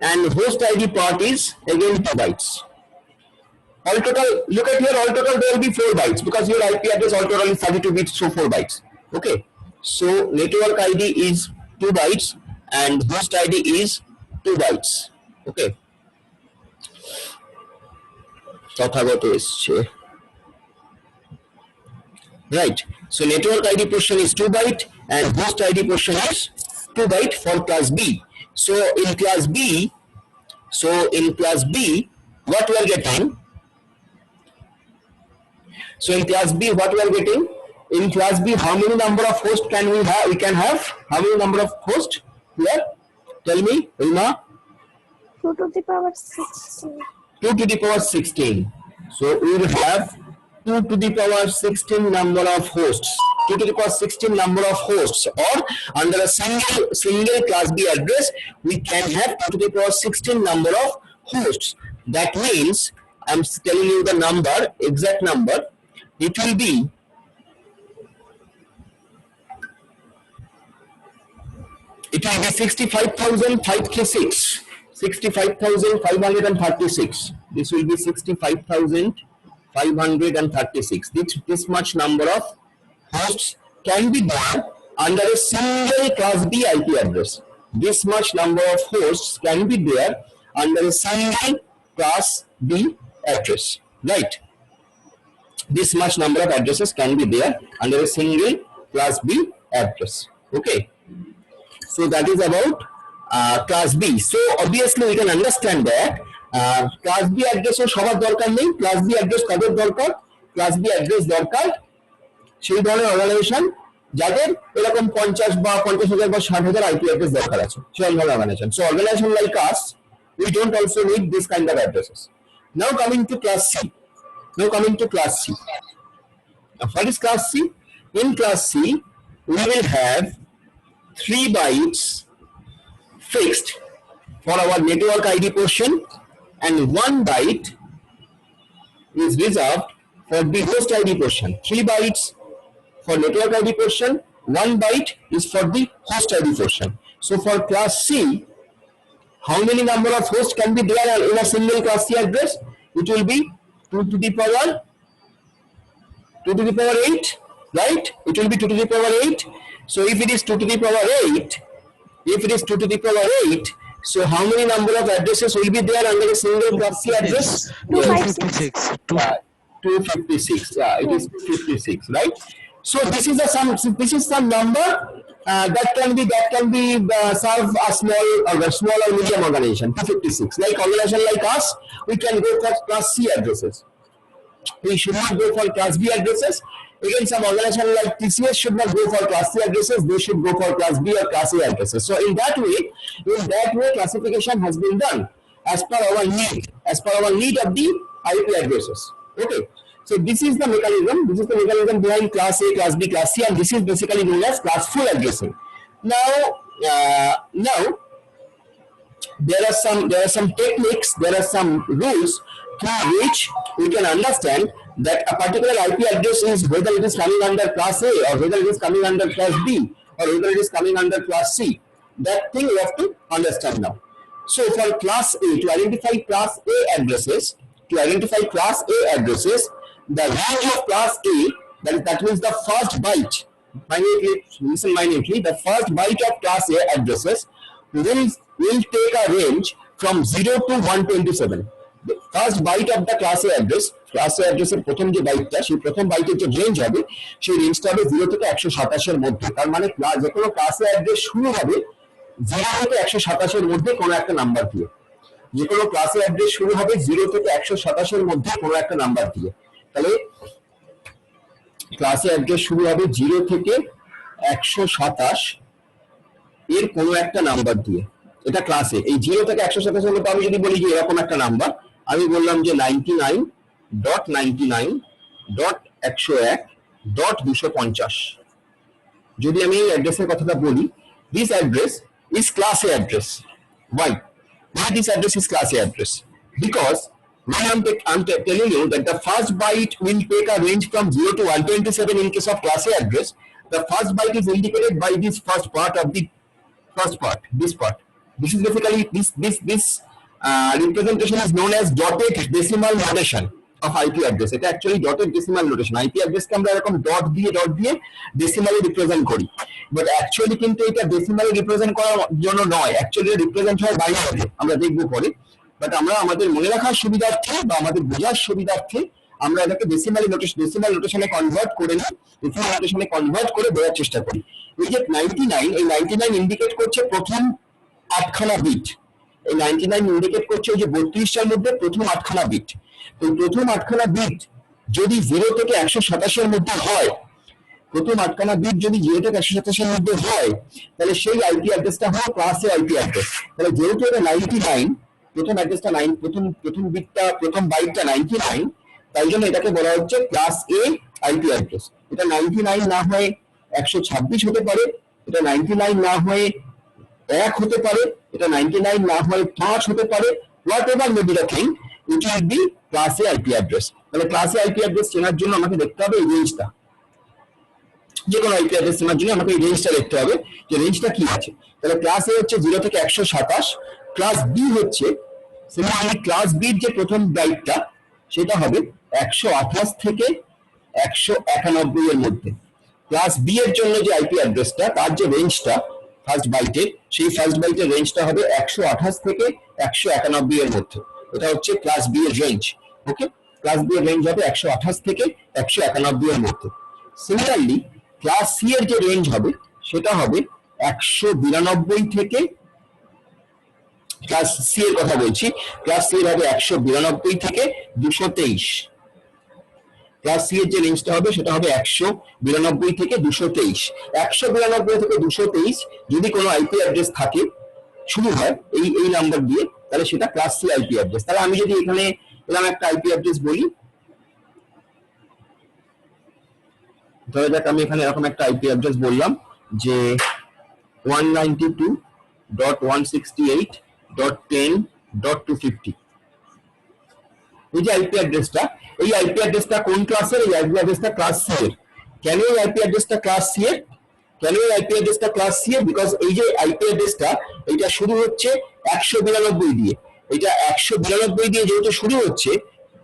and host ID part is again 2 bytes. All total, look at here, all total there will be 4 bytes because your IP address all total is 32 bits, so 4 bytes. Okay, so network ID is 2 bytes and host ID is 2 bytes. Okay, Tathagata এসছে, right? So network ID portion is 2 byte and host ID portion is 2 byte for class B. So in class B, what we are getting? So in class B, what we are getting? In class B, how many number of hosts can we have? We can have how many number of hosts here? Tell me, Ilma. 2 to the power 16. 2 to the power 16. So we will have 2 to the power 16 number of hosts. 2 to the power 16 number of hosts, or under a single class B address, we can have 2 to the power 16 number of hosts. That means, I'm telling you the number, exact number. It will be 65,536. 65,536. This will be 65,536. This much number of hosts can be done under a single class B IP address. This much number of hosts can be there under a single class B address, right? This much number of addresses can be there under a single class B address. Okay, so that is about class B. So obviously we can understand that class B address ও সবার দরকার নেই। class B address কাদের দরকার? class B address দরকার সেই ধরনের organisation যাদের এরকম 50 বা 50,000 বা 60,000 IP address দরকার আছে, সেই ধরনের organisation. So organization like us, we don't also need this kind of addresses. Now coming to class C. Now what is class C? In class C, we will have 3 bytes fixed for our network ID portion and 1 byte is reserved for the host ID portion. 3 bytes for network ID portion, 1 byte is for the host ID portion. So for class C, how many number of hosts can be there in a single class C address? It will be 2 to the power 8, right? It will be 2 to the power 8. So if it is 2 to the power 8, so how many number of addresses will be there under a single class C address? 256. 256. Yeah, it is 256, right? So this is some number that can be serve a small or medium organization. 256. Like organization like us, we can go for class C addresses. We should not go for class B addresses. Again, some organization like TCS should not go for class C addresses. They should go for class B or class A addresses. So in that way, classification has been done as per our need of the IP addresses. Okay. So this is the mechanism. This is the mechanism behind class A, class B, class C, and this is basically known as class full addressing. Now there are some techniques, there are some rules through which we can understand that a particular IP address is whether it is coming under class A or whether it is coming under class B or whether it is coming under class C. That thing we have to understand now. So for class A, to identify class A addresses, the range of class A, that means the first byte listen minutely. The first byte of class A addresses will take a range from 0 to 127. The first byte of the class A address এর প্রথম যে বাইটটা, সেই প্রথম বাইটের যে range হবে, সেই রেঞ্জটা হবে 0 থেকে 127 এর মধ্যে। তার মানে যে কোনো ক্লাস A অ্যাড্রেস শুরু হবে 0 থেকে 127 এর মধ্যে কোনো একটা নাম্বার দিয়ে। যে কোনো ক্লাস A অ্যাড্রেস শুরু হবে 0 থেকে 127 এর মধ্যে কোনো একটা নাম্বার দিয়ে। তাহলে ক্লাস A অ্যাড্রেস শুরু হবে 0 থেকে 127 এর কোনো একটা নাম্বার দিয়ে। এটা ক্লাসে এই 0 থেকে 127 এর মধ্যে আমি যদি বলি যে এরকম একটা নাম্বার, আমি বললাম যে 99.99.101.250। যদি আমি এই অ্যাড্রেসের কথাটা বলি, this address is class A address. Why this address is class A address? Because when I'm telling you that the first byte will take a range from 0 to 127 in case of class A address, the first byte is indicated by this first part of the this part. This is basically this representation is known as dotted decimal notation of IP address. এটা actually dotted decimal notation. IP address কে আমরা এরকম dot দিয়ে ডেসিমালি represent করি, but actually কিন্তু এটা ডেসিমালি represent করার জন্য নয়, অ্যাকচুয়ালি রিপ্রেজেন্ট হয় বাইনারি, আমরা দেখবো পরে। বাট আমরা আমাদের মনে রাখার সুবিধার্থে বা আমাদের বোঝার সুবিধার্থে আমরা এটাকে ডেসিমাল নোটেশনে কনভার্ট করে নিই, ডেসিমাল নোটেশনে কনভার্ট করে বোঝার চেষ্টা করি। এই যে 99, এই 99 ইন্ডিকেট করছে প্রথম 8খানা বিট। এই 99 ইন্ডিকেট করছে যে 32টার মধ্যে প্রথম 8খানা বিট। তো প্রথম 8খানা বিট যদি 0 থেকে 127 এর মধ্যে হয়, প্রথম 8খানা বিট যদি 0 থেকে 127 এর মধ্যে হয়, তাহলে সেই আইপি অ্যাড্রেসটা হয় ক্লাস A আইপি অ্যাড্রেস। তাহলে যেহেতু এটা 99, প্রথম অ্যাড্রেসটা 9, প্রথম বিটটা প্রথম বাইটটা 99, তাই জন্য এটাকে বলা হচ্ছে ক্লাস A আইপি অ্যাড্রেস। এটা 99 না হয়ে 126 হতে পারে, এটা 99 না হয়ে 1 হতে পারে, এটা 99 না হয়ে 5 হতে পারে, whatever may be the thing, it will be class A IP address. তাহলে ক্লাস A IP address চেনার জন্য আমাকে দেখতে হবে এই রেঞ্জটা। যে কোনো IP address চেনার জন্য আমাকে এই রেঞ্জটা দেখতে হবে যে রেঞ্জটা কি আছে। তাহলে ক্লাস A হচ্ছে 0 থেকে 127, ক্লাস B হচ্ছে সিমিলারলি ক্লাস B এর যে প্রথম বাইটটা সেটা হবে 128 থেকে 191 এর মধ্যে। ক্লাস B এর জন্য যে আইপি অ্যাড্রেসটা, তার যে রেঞ্জটা ফার্স্ট বাইটের, সেই ফার্স্ট বাইটের রেঞ্জটা হবে 128 থেকে 191 এর মধ্যে। এটা হচ্ছে ক্লাস B এর রেঞ্জ। ওকে, ক্লাস B এর রেঞ্জ হবে 128 থেকে 191 এর মধ্যে। সিমিলারলি ক্লাস C এর যে রেঞ্জ হবে সেটা হবে 192 থেকে, ক্লাস C এর কথা বলছি, ক্লাস C এর হবে 192 থেকে 223। ক্লাস C এর যে রেঞ্জটা হবে সেটা হবে 192 থেকে 223। 192 থেকে 223 যদি কোনো আইপি অ্যাড্রেস থাকে শুরু হয় এই নাম্বার দিয়ে, তাহলে সেটা ক্লাস C আইপি অ্যাড্রেস। তাহলে আমি যদি এখানে এরকম একটা আইপি অ্যাড্রেস বলি, ধরে যাক আমি এখানে এরকম একটা আইপি অ্যাড্রেস বললাম যে 192.168.10.250। এই যে আইপি অ্যাড্রেসটা, এই আইপি অ্যাড্রেসটা কোন ক্লাসের? এই আইপি অ্যাড্রেসটা ক্লাস C এর। কেন এই আইপি অ্যাড্রেসটা ক্লাস C এর? কেন এই আইপি অ্যাড্রেসটা ক্লাস C এর? বিকজ এই যে আইপি অ্যাড্রেসটা এটা শুরু হচ্ছে 192 দিয়ে। এটা 192 দিয়ে যেহেতু শুরু হচ্ছে,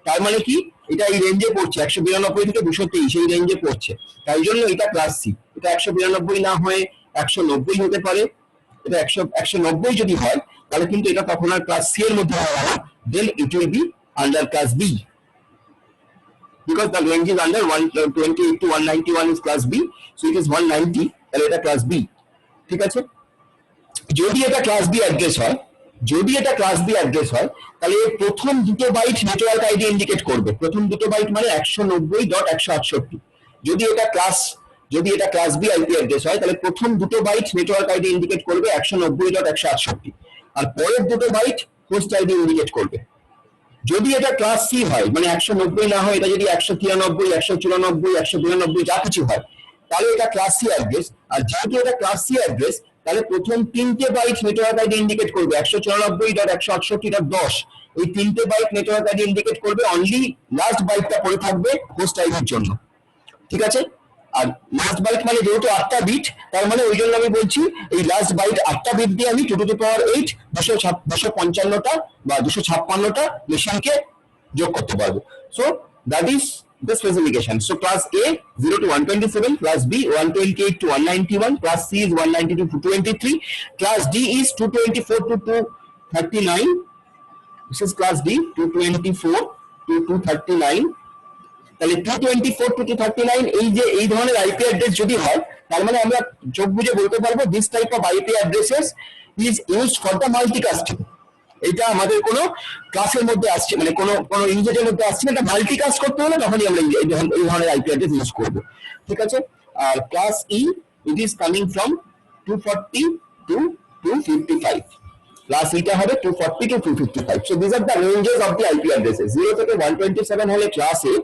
তার মানে কি এটা এই রেঞ্জে পড়ছে, 192 থেকে 223 এই রেঞ্জে পড়ছে, তাই জন্য এটা ক্লাস C। এটা 192 না হয়ে 190 হতে পারে। এটা 190 যদি হয় তাহলে কিন্তু এটা তখন আর ক্লাস C এর মধ্যে হবে না, then it will be under class B, because the range is under 128 to 191 is class B, so it is 190, তাহলে এটা class B। ঠিক আছে, যদি এটা class B অ্যাড্রেস হয়, যদি এটা ক্লাস B অ্যাড্রেস হয়, তাহলে প্রথম দুটো বাইট নেটওয়ার্ক আইডি ইন্ডিকেট করবে। প্রথম দুটো বাইট মানে 190.168। যদি এটা ক্লাস B আইপি অ্যাড্রেস হয়, তাহলে প্রথম দুটো বাইট নেটওয়ার্ক আইডি ইন্ডিকেট করবে 190.168, আর পরের দুটো বাইট হোস্ট আইডি ইন্ডিকেট করবে। যদি এটা ক্লাস C হয়, মানে 190 না হয়, এটা যদি 193, 194, 192 যা কিছু হয়, তাহলে এটা ক্লাস C অ্যাড্রেস। আর যেহেতু এটা ক্লাস C অ্যাড্রেস, তাহলে প্রথম তিনটে বাইট নেটওয়ার্ক আইডি ইন্ডিকেট করবে 194.168.10। এই তিনটে বাইট নেটওয়ার্ক আইডি ইন্ডিকেট করবে, অনলি লাস্ট বাইটটা পড়ে থাকবে হোস্ট আইডির জন্য। ঠিক আছে, আর লাস্ট বাইট মানে যেহেতু 8টা বিট, তার মানে ওই জন্য আমি বলছি এই লাস্ট বাইট 8টা বিট দিয়ে আমি 2 to the power 8 255টা বা 256টা মেশিনকে যোগ করতে পারবো। So that is the specification. So class A 0 to 127, class B 128 to 191, class C is 192 to 223, class D is 224 to 239. This is class D 224 to 239. তাহলে 224 to 239 এই ধরনের IP address যদি হয় তার মানে আমরা চোখ বুজে বলতে পারবো this type of IP addresses is used for the multicasting. এটা আমাদের কোনো ক্লাসের মধ্যে আসছে মানে কোনো ইউজের মধ্যে আসছে না, এটা মাল্টিকাস্ট করতে হলে তখনই আমরা এই ধরনের আইপি অ্যাড্রেস ইউজ করব। ঠিক আছে। আর class E it is coming from 240 to 255। Class ইটা হবে 240 to 255। So this are the ranges of the IP addresses. 0 থেকে 127 হলে ক্লাস এ,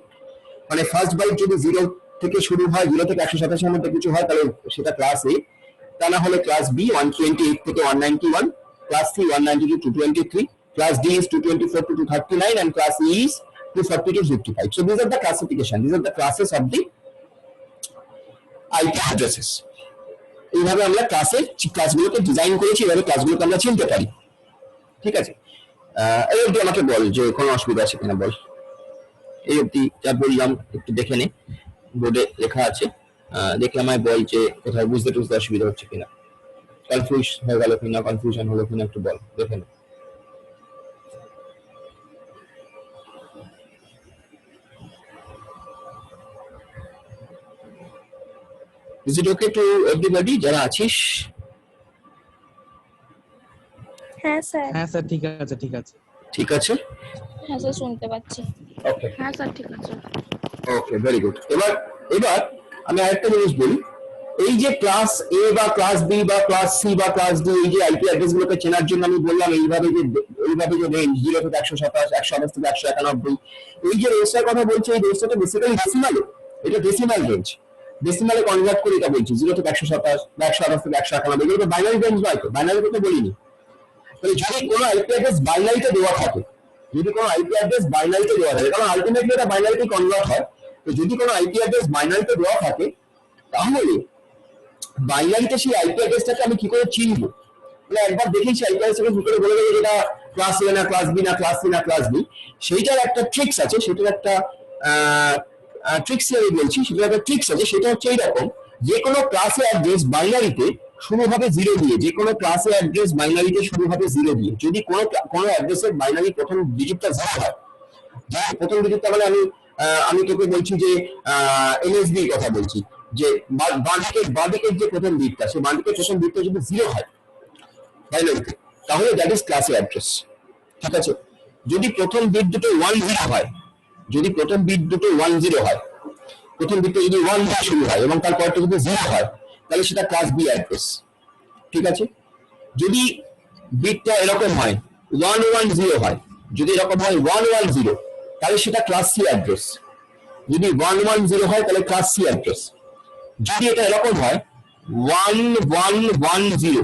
মানে ফার্স্ট বাইট যদি 0 থেকে শুরু হয়, 0 থেকে 127 এর মধ্যে কিছু হয় তাহলে সেটা ক্লাস এ। তা না হলে ক্লাস বি 128 থেকে 191, class C 192 to 223, class D is 224 to 239, and class E is 240 to 55. So these are the classification, these are the classes of the IP addresses. এইভাবে আমরা ক্লাসগুলোকে ডিজাইন করেছি, এইভাবে ক্লাসগুলোকে আমরা চিনতে পারি। ঠিক আছে। এই অবধি আমাকে বল যে কোনো অসুবিধা আছে কিনা বল। এই অবধি যা বললাম একটু দেখে নে, বোর্ডে লেখা আছে, দেখে আমায় বল যে কোথায় বুঝতে অসুবিধা হচ্ছে কিনা, কনফিউজ হয়ে গেল কিনা, কনফিউশন হলো কিনা একটু বল, দেখে নে। Is it okay to everybody যারা আছিস? হ্যাঁ স্যার। হ্যাঁ স্যার ঠিক আছে ঠিক আছে ঠিক আছে। হ্যাঁ স্যার শুনতে পাচ্ছি। ওকে হ্যাঁ স্যার ঠিক আছে। Okay very good. এবার আমি আরেকটা জিনিস বলি, এই যে ক্লাস এ বা ক্লাস বি বা ক্লাস সি বা ক্লাস ডি এই যে আইপি অ্যাড্রেস গুলোকে চেনার জন্য আমি বললাম এইভাবে যে রেঞ্জ 0 থেকে 127, 128 থেকে 191, এই যে রেঞ্জটার কথা বলছি, এই রেঞ্জটা বেসিক্যালি ডেসিমালে, এটা ডেসিমাল রেঞ্জ, ডেসিমালে কনভার্ট করে এটা বলছি। 0 থেকে 127 বা 128 থেকে 191, এগুলো তো বাইনারি রেঞ্জ নয়, তো বাইনারি কথা বলিনি। তাহলে যদি কোনো আইপি অ্যাড্রেস বাইনারিতে দেওয়া থাকে, কারণ আলটিমেটলি এটা বাইনারিতে কনভার্ট হয়, তো যদি কোনো আইপি অ্যাড্রেস বাইনারিতে দেওয়া থাকে তাহলে বাইনারিতে সেই আইপি অ্যাড্রেসটাকে আমি কি করে চিনবো? মানে একবার দেখেই সেই আইপি অ্যাড্রেসটাকে কি করে বলে দেবো যেটা ক্লাস এ না ক্লাস বি না ক্লাস সি না ক্লাস ডি? সেইটার একটা ট্রিক্স আছে, সেটার একটা ট্রিক্স আমি বলছি, সেটার একটা ট্রিক্স আছে। সেটা হচ্ছে এইরকম, যে কোনো ক্লাসে অ্যাড্রেস বাইনারিতে শুরু হবে 0 দিয়ে, যে কোনো ক্লাসে অ্যাড্রেস বাইনারিতে শুরু হবে 0 দিয়ে। যদি কোনো অ্যাড্রেসের বাইনারি প্রথম ডিজিটটা 0 হয়, প্রথম ডিজিটটা মানে আমি তোকে বলছি যে এনএসবি কথা বলছি, যে বাঁদিকের যে প্রথম বিটটা, সেই বাঁদিকের প্রথম বিটটা যদি 0 হয় বাইনারিতে, তাহলে দ্যাট ইজ ক্লাসের অ্যাড্রেস। ঠিক আছে। যদি প্রথম বিট দুটো 10 হয়, প্রথম বিটটা যদি 1 দিয়ে শুরু হয় এবং তারপরটা যদি 0 হয়, তাহলে সেটা ক্লাস বি অ্যাড্রেস। ঠিক আছে। যদি বিটটা এরকম হয় 110 হয়, যদি এরকম হয় 110, তাহলে সেটা ক্লাস সি অ্যাড্রেস। যদি 110 হয় তাহলে ক্লাস সি অ্যাড্রেস। যদি এটা এরকম হয় 1110,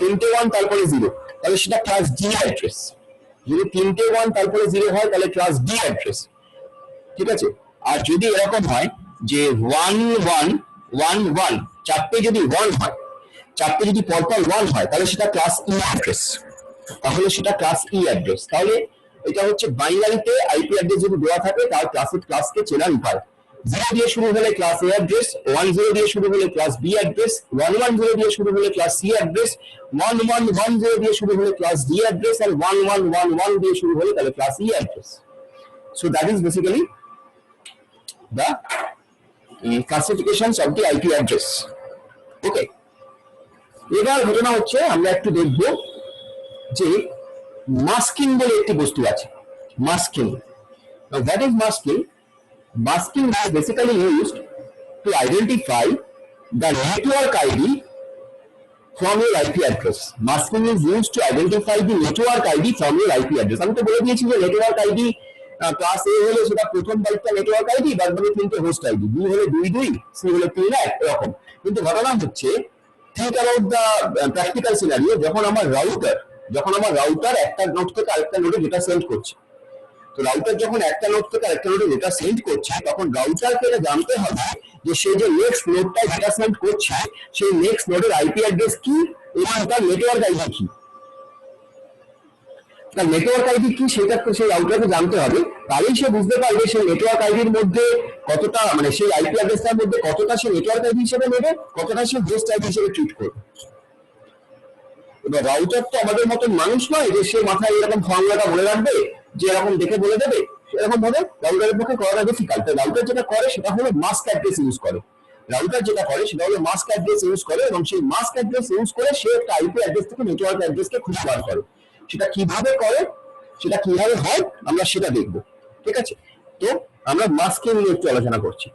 তিনটে 1 তারপরে 0, তাহলে সেটা ক্লাস ডি অ্যাড্রেস। যদি তিনটে 1 তারপরে 0 হয় তাহলে ক্লাস ডি অ্যাড্রেস। ঠিক আছে। আর যদি এরকম হয় যে 1111, চারটে যদি 1 হয়, চারটে যদি পরপর 1 হয়, তাহলে সেটা ক্লাস ই অ্যাড্রেস। তাহলে এটা হচ্ছে বাইনারিতে আইপি অ্যাড্রেস যদি দেওয়া থাকে তার ক্লাসকে চেনার উপায়। 0 দিয়ে শুরু হলে ক্লাস এ অ্যাড্রেস, 10 দিয়ে শুরু হলে ক্লাস বি অ্যাড্রেস, 110 দিয়ে শুরু হলে ক্লাস সি অ্যাড্রেস, 1110 দিয়ে শুরু হলে ক্লাস ডি অ্যাড্রেস, আর 1111 দিয়ে শুরু হলে তাহলে class E address. So that is basically the classifications of the IP address. Okay. এবার ঘটনা হচ্ছে আমরা একটু দেখব যে মাস্কিং বলে একটি বস্তু আছে। Masking, what is masking? Masking is basically used to identify the network ID from your IP address. Masking is used to identify the network ID from your IP address. আমি তো বলে দিয়েছি যে নেটওয়ার্ক আইডি ক্লাস এ হলে সেটা প্রথম বাইটটা network ID, বাদ বাকি তিনটে হোস্ট আইডি, বি হলে 22, সি হলে 3 এরকম। কিন্তু ঘটনা হচ্ছে, think about the practical scenario, যখন আমার রাউটার একটা নোড থেকে আরেকটা নোডে ডেটা সেন্ড করছে, তো রাউটার যখন একটা নোড থেকে আরেকটা নোডে ডেটা সেন্ড করছে, তখন রাউটারকে এটা জানতে হবে যে সে যে নেক্সট নোডটায় ডেটা সেন্ড করছে সেই নেক্সট নোডের আইপি অ্যাড্রেস কি এবং তার নেটওয়ার্ক আইডি কি। তার নেটওয়ার্ক আইডি কি সেটা সেই রাউটারকে জানতে হবে, তাহলেই সে বুঝতে পারবে সেই নেটওয়ার্ক আইডির মধ্যে কতটা মানে সেই আইপি অ্যাড্রেসটার মধ্যে কতটা সে নেটওয়ার্ক আইডি হিসেবে নেবে, কতটা সে হোস্ট আইডি হিসেবে ট্রিট করবে। এবার রাউটার তো আমাদের মতন মানুষ নয় যে সে মাথায় এরকম ফর্মুলাটা বলে রাখবে, যে এরকম দেখে বলে দেবে, এরকম ভাবে রাউটারের পক্ষে করাটা ডিফিকাল্ট। রাউটার যেটা করে সেটা হলো মাস্ক অ্যাড্রেস ইউজ করে। রাউটার যেটা করে সেটা হলো মাস্ক অ্যাড্রেস ইউজ করে, এবং সেই মাস্ক অ্যাড্রেস ইউজ করে সে একটা আইপি অ্যাড্রেস থেকে নেটওয়ার্ক অ্যাড্রেসকে খুঁজে বার করে। সেটা কিভাবে করে, সেটা কিভাবে হয় আমরা সেটা দেখবো। ঠিক আছে, তো আমরা মাস্কিং নিয়ে একটু আলোচনা করছি।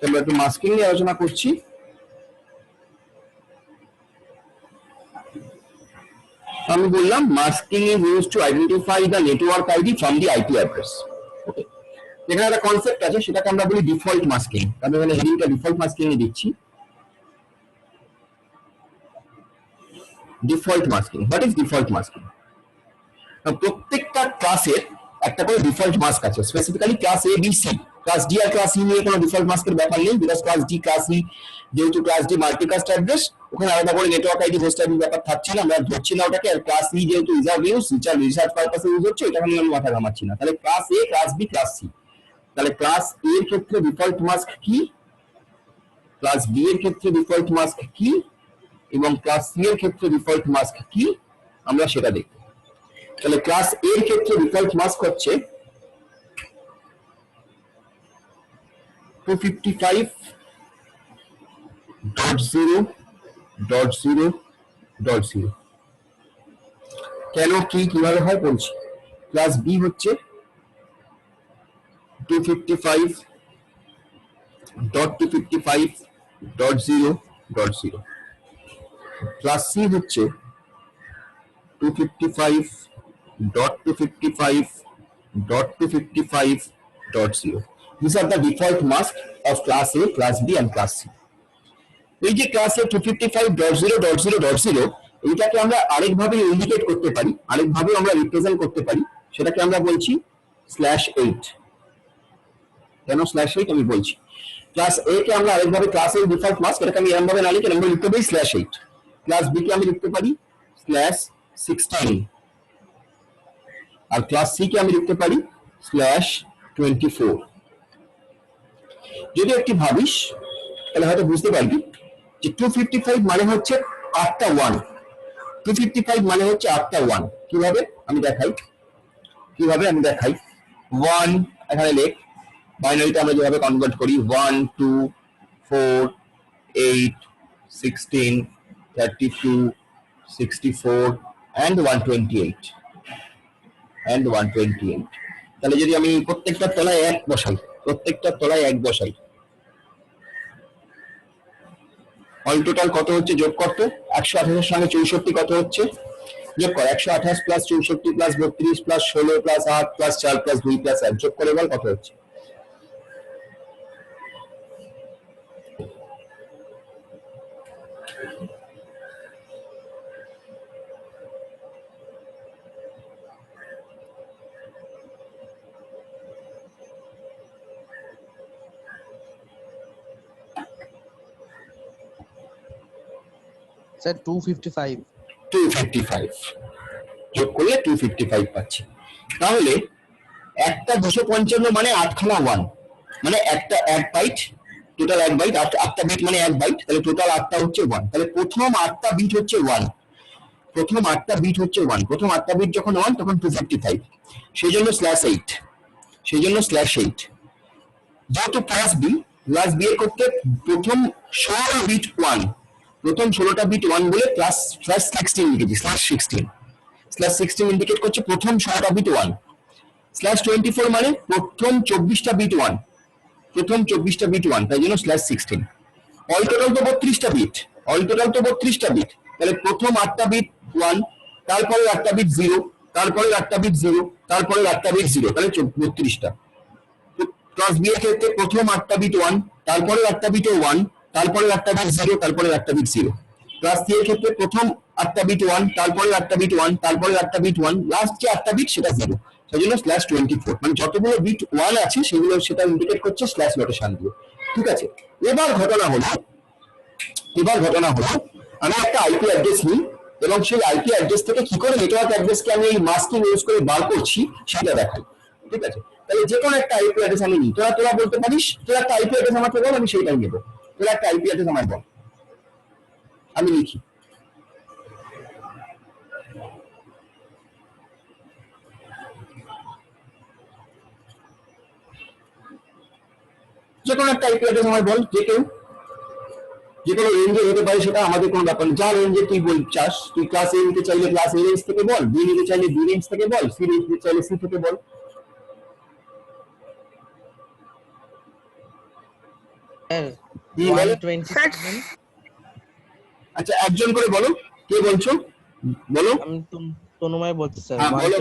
আমরা একটু মাস্কিং নিয়ে আলোচনা করছি। আমি বললাম masking is used to identify the network ID from the IP address. Okay, এখানে একটা কনসেপ্ট আছে, সেটাকে আমরা বলি ডিফল্ট মাস্কিং। আমি এখানে হেডিংটা ডিফল্ট মাস্কিং এ দিচ্ছি। Default masking, what is default masking? প্রত্যেকটা ক্লাসের একটা করে ডিফল্ট মাস্ক আছে, specifically class A B C. Class D R class ই নিয়ে কোনো ডিফল্ট মাস্কের ব্যাপার নেই, because class D class E যেহেতু ক্লাস ডি মাল্টিকাস্ট অ্যাড্রেস, ওখানে আলাদা করে নেটওয়ার্ক আইডি হোস্ট আইডি ব্যাপার থাকছে না, আমরা ধরছি না ওটাকে। আর ক্লাস ই যেহেতু রিজার্ভ ইউজ, রিসার্চ পারপাসে ইউজ হচ্ছে, এটা নিয়ে আমি মাথা ঘামাচ্ছি না। তাহলে ক্লাস এ, ক্লাস বি, ক্লাস সি। তাহলে ক্লাস এ এর ক্ষেত্রে ডিফল্ট মাস্ক কি, ক্লাস বি এর ক্ষেত্রে ডিফল্ট মাস্ক কি, এবং ক্লাস সি এর ক্ষেত্রে ডিফল্ট মাস্ক কি, আমরা সেটা দেখব। তাহলে ক্লাস এ এর ক্ষেত্রে ডিফল্ট মাস্ক হচ্ছে 255.0.0.0। কেন কি কিভাবে হয় বলছি। ক্লাস বি হচ্ছে 255.255.0.0। ক্লাস সি হচ্ছে 255.255.255.0। These are the default masks of class A, class B and class C. এই যে ক্লাস A 255.0.0.0, এইটাকে আমরা আরেকভাবে ইন্ডিকেট করতে পারি, আরেকভাবে আমরা রিপ্রেজেন্ট করতে পারি, সেটাকে আমরা বলছি /8। কেন /8 আমি বলছি। ক্লাস A কে আমরা আরেকভাবে ক্লাস A ডিফল্ট মাস্ক, এটাকে আমি এরকম ভাবে না লিখে আমরা লিখতে পারি /8। ক্লাস B কে আমি লিখতে পারি /16, আর ক্লাস সি কে আমি লিখতে পারি /24। যদি একটু ভাবিস তাহলে হয়তো বুঝতে পারবি যে 255 মানে হচ্ছে 8টা 1। 255 মানে হচ্ছে 8টা 1। কিভাবে আমি দেখাই, 1 এখানে লেখ, বাইনারিটা আমরা যেভাবে কনভার্ট করি 1 2 4 8 16 32 64 and 128 and 128। তাহলে যদি আমি প্রত্যেকটা তলায় 1 বসাই, অল টোটাল কত হচ্ছে যোগ করতে, 128 এর সঙ্গে 64 কত হচ্ছে যোগ কর। 128 plus 64 plus 32 plus 16 plus 8 plus 4 plus 2 plus 1 যোগ করে বল কত হচ্ছে। স্যার 255 যোগ করলে 255 পাচ্ছি। তাহলে একটা 255 মানে 8খানা 1, মানে একটা 1 বাইট, টোটাল 1 বাইট, 8টা বিট মানে 1 বাইট, তাহলে টোটাল 8টা হচ্ছে 1। তাহলে প্রথম 8টা বিট হচ্ছে 1, প্রথম 8টা বিট হচ্ছে 1, প্রথম 8টা বিট যখন 1 তখন 255, সেই জন্য /8, যেহেতু ক্লাস বি এর করতে প্রথম 16টা বিট 1, প্রথম 16টা বিট 1 বলে /16 লিখেছি, /16 ইন্ডিকেট করছে প্রথম 16টা বিট 1। /24 মানে প্রথম 24টা বিট 1, প্রথম 24টা বিট 1, তাই জন্য /16। অল টোটাল তো 32টা বিট, তাহলে প্রথম 8টা বিট 1, তারপরে 8টা বিট 0, তারপরে একটা বিট 0, তারপরে একটা বিট 0, তাহলে 32টা। ক্লাস বি এর ক্ষেত্রে প্রথম 8টা বিট 1, তারপরে একটা বিট 1, তারপরে একটা বিট 0, তারপরে একটা বিট 0। ক্লাস সি এর ক্ষেত্রে প্রথম 8টা বিট 1, তারপরে একটা বিট 1, তারপরে একটা বিট 1, লাস্ট যে একটা বিট সেটা 0। সেজন্য /24, মানে যতগুলো বিট 1 আছে সেগুলো সেটা ইন্ডিকেট করছে স্ল্যাশ নোটেশন দিয়ে। ঠিক আছে, এবার ঘটনা হলো আমি একটা আইপি অ্যাড্রেস নিই এবং সেই আইপি অ্যাড্রেস থেকে কি করে নেটওয়ার্ক অ্যাড্রেসকে আমি এই মাস্কিং ইউজ করে বার করছি সেটা দেখাই। ঠিক আছে, তাহলে যে কোনো একটা আইপি অ্যাড্রেস আমি নিই। তোরা বলতে পারিস, তোরা একটা আইপি অ্যাড্রেস আমাকে বল, আমি সেইটাই নেবো। তোরা একটা আইপি অ্যাড্রেস আমায় বল, আমি লিখি। যে কোনো একটা আইপি অ্যাড্রেস আমায় বল, যে কেউ, যে কোনো রেঞ্জে হতে পারে, সেটা আমাদের কোনো ব্যাপার না। যা রেঞ্জে তুই চাস, তুই ক্লাস এ নিতে চাইলে ক্লাস এ রেঞ্জ থেকে বল, বি নিতে চাইলে বি রেঞ্জ থেকে বল, সি নিতে চাইলে সি থেকে বল। স্যার 127। আচ্ছা, একজন করে বলো, কে বলছো বলো। আমি তনুময় বলছি স্যার। হ্যাঁ, বলো।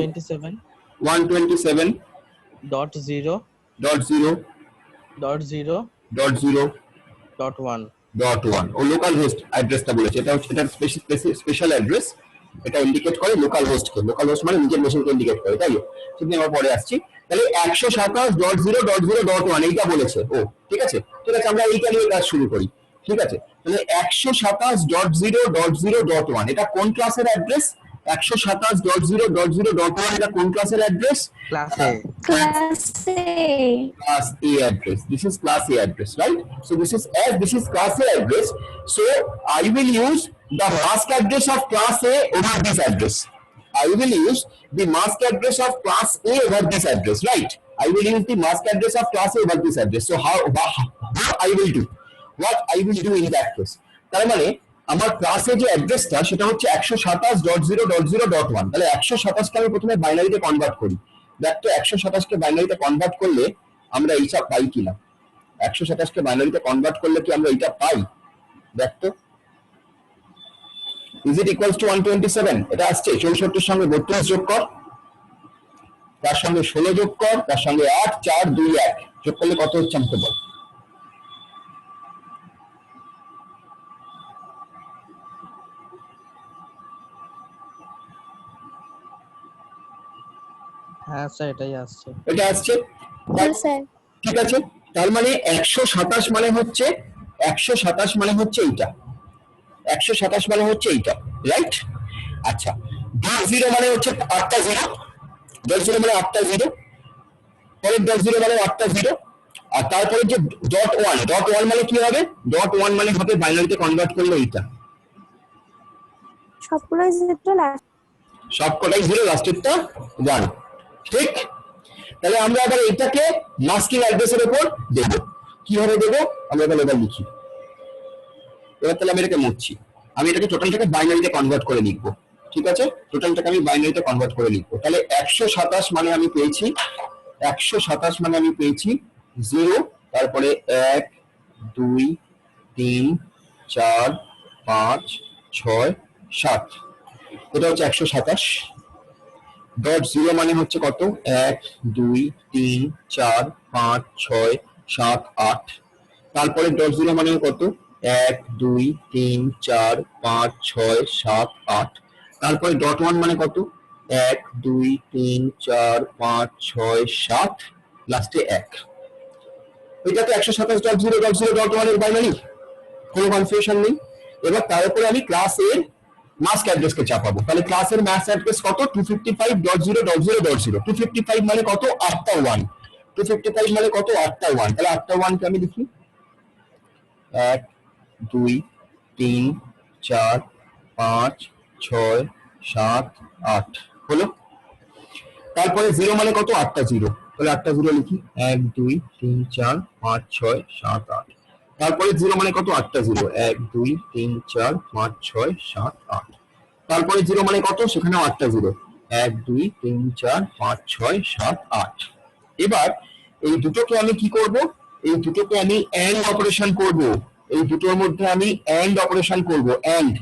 127.0.0.0.1 ও লোকাল হোস্ট অ্যাড্রেসটা বলেছে। এটা হচ্ছে এটার স্পেশাল অ্যাড্রেস। এটা ইন্ডিকেট করে লোকাল হোস্টকে। লোকাল হোস্ট মানে নিজের মেশিনকে ইন্ডিকেট করে, তাই সেদিন আমরা পরে আসছি। তাহলে 127.0.0.1 এইটা বলেছে ও। ঠিক আছে, আমরা এইটা নিয়ে কাজ শুরু করি। ঠিক আছে, তাহলে 127.0.0.1 এটা কোন ক্লাসের অ্যাড্রেস? 127.0.0.1 এটা কোন ক্লাসের address? Class A. Class A. Class A address. This is class A address, right? So this is class A address. So I will use the mask address of class A over this address. I will use the mask address of class A over this address, right? I will use the mask address of class A over this address. So how I will do? What I will do in that case? তার মানে আমার ক্লাসে যে অ্যাড্রেসটা সেটা হচ্ছে 127.0.0.1। তাহলে 127কে আমি প্রথমে বাইনারিতে কনভার্ট করি। দেখতো 127কে বাইনারিতে কনভার্ট করলে আমরা এইটা পাই কিনা। 127কে বাইনারিতে কনভার্ট করলে কি আমরা এইটা পাই? দেখতো, ইজ ইট ইকুয়ালস টু 127? এটা আসছে। 64 সঙ্গে 32 যোগ কর, তার সঙ্গে 16 যোগ কর, তার সঙ্গে 8 4 2 1 যোগ করলে কত হচ্ছে আমাকে বল। হ্যাঁ স্যার, এটাই আসছে। এটা আসছে। Yes, sir. ঠিক আছে, তার মানে 127 মানে হচ্ছে 127 মানে হচ্ছে এইটা। 127 মানে হচ্ছে এইটা, রাইট? আচ্ছা, .0 মানে হচ্ছে 8টা 0, .0 মানে 8টা 0, পরের .0 মানে 8টা 0, আর তারপরে যে .1 মানে কি হবে? .1 মানে হবে বাইনারিতে কনভার্ট করলে এইটা। সবগুলোই জিরো লাস্ট। সবকটাই 0, লাস্টেরটা 1। ঠিক, তাহলে আমরা আবার এটাকে মাস্কিং অ্যাড্রেসের উপর দেব। কিভাবে দেব আমরা তাহলে এবার লিখি। এবার তাহলে আমি এটাকে মুছছি। আমি এটাকে টোটালটাকে বাইনারিতে কনভার্ট করে লিখবো। ঠিক আছে, টোটালটাকে আমি বাইনারিতে কনভার্ট করে লিখবো। তাহলে 127 মানে আমি পেয়েছি 0, তারপরে 1 2 3 4 5 6 7, এটা হচ্ছে 127। .0 মানে হচ্ছে কত? 1 2 3 4 5 6 7 8, তারপরে .0 মানে কত? 1 2 3 4 5 6 7 8, তারপরে .1 মানে কত? 1 2 3 4 5 6 7, লাস্টে 1। এটা তো 127.0.0.1 এর বাইনারি, কোনো কনফিউশন নেই। এবার তার উপরে আমি ক্লাস এর মাস্ক অ্যাড্রেসকে চাপাবো। তাহলে ক্লাসের মাস্ক অ্যাড্রেস কত? 255.0.0.0। 255 মানে কত? 8টা 1। 255 মানে কত? 8টা 1। তাহলে 8টা 1 কে আমি লিখি 1 2 3 4 5 6 7 8, হলো। তারপরে 0 মানে কত? 8টা 0, তাহলে 8টা 0 লিখি 1 2 3 4 5 6 7 8। তারপরে 0 মানে কত? 8টা 0, 1 2 3 4 5 6 7 8। তারপরে 0 মানে কত? সেখানেও 8টা 0, 1 2 3 4 5 6 7 8। এবার এই দুটোকে আমি কি করব? এই দুটোকে আমি এন্ড অপারেশন করব। এই দুটোর মধ্যে আমি এন্ড অপারেশন করব, এন্ড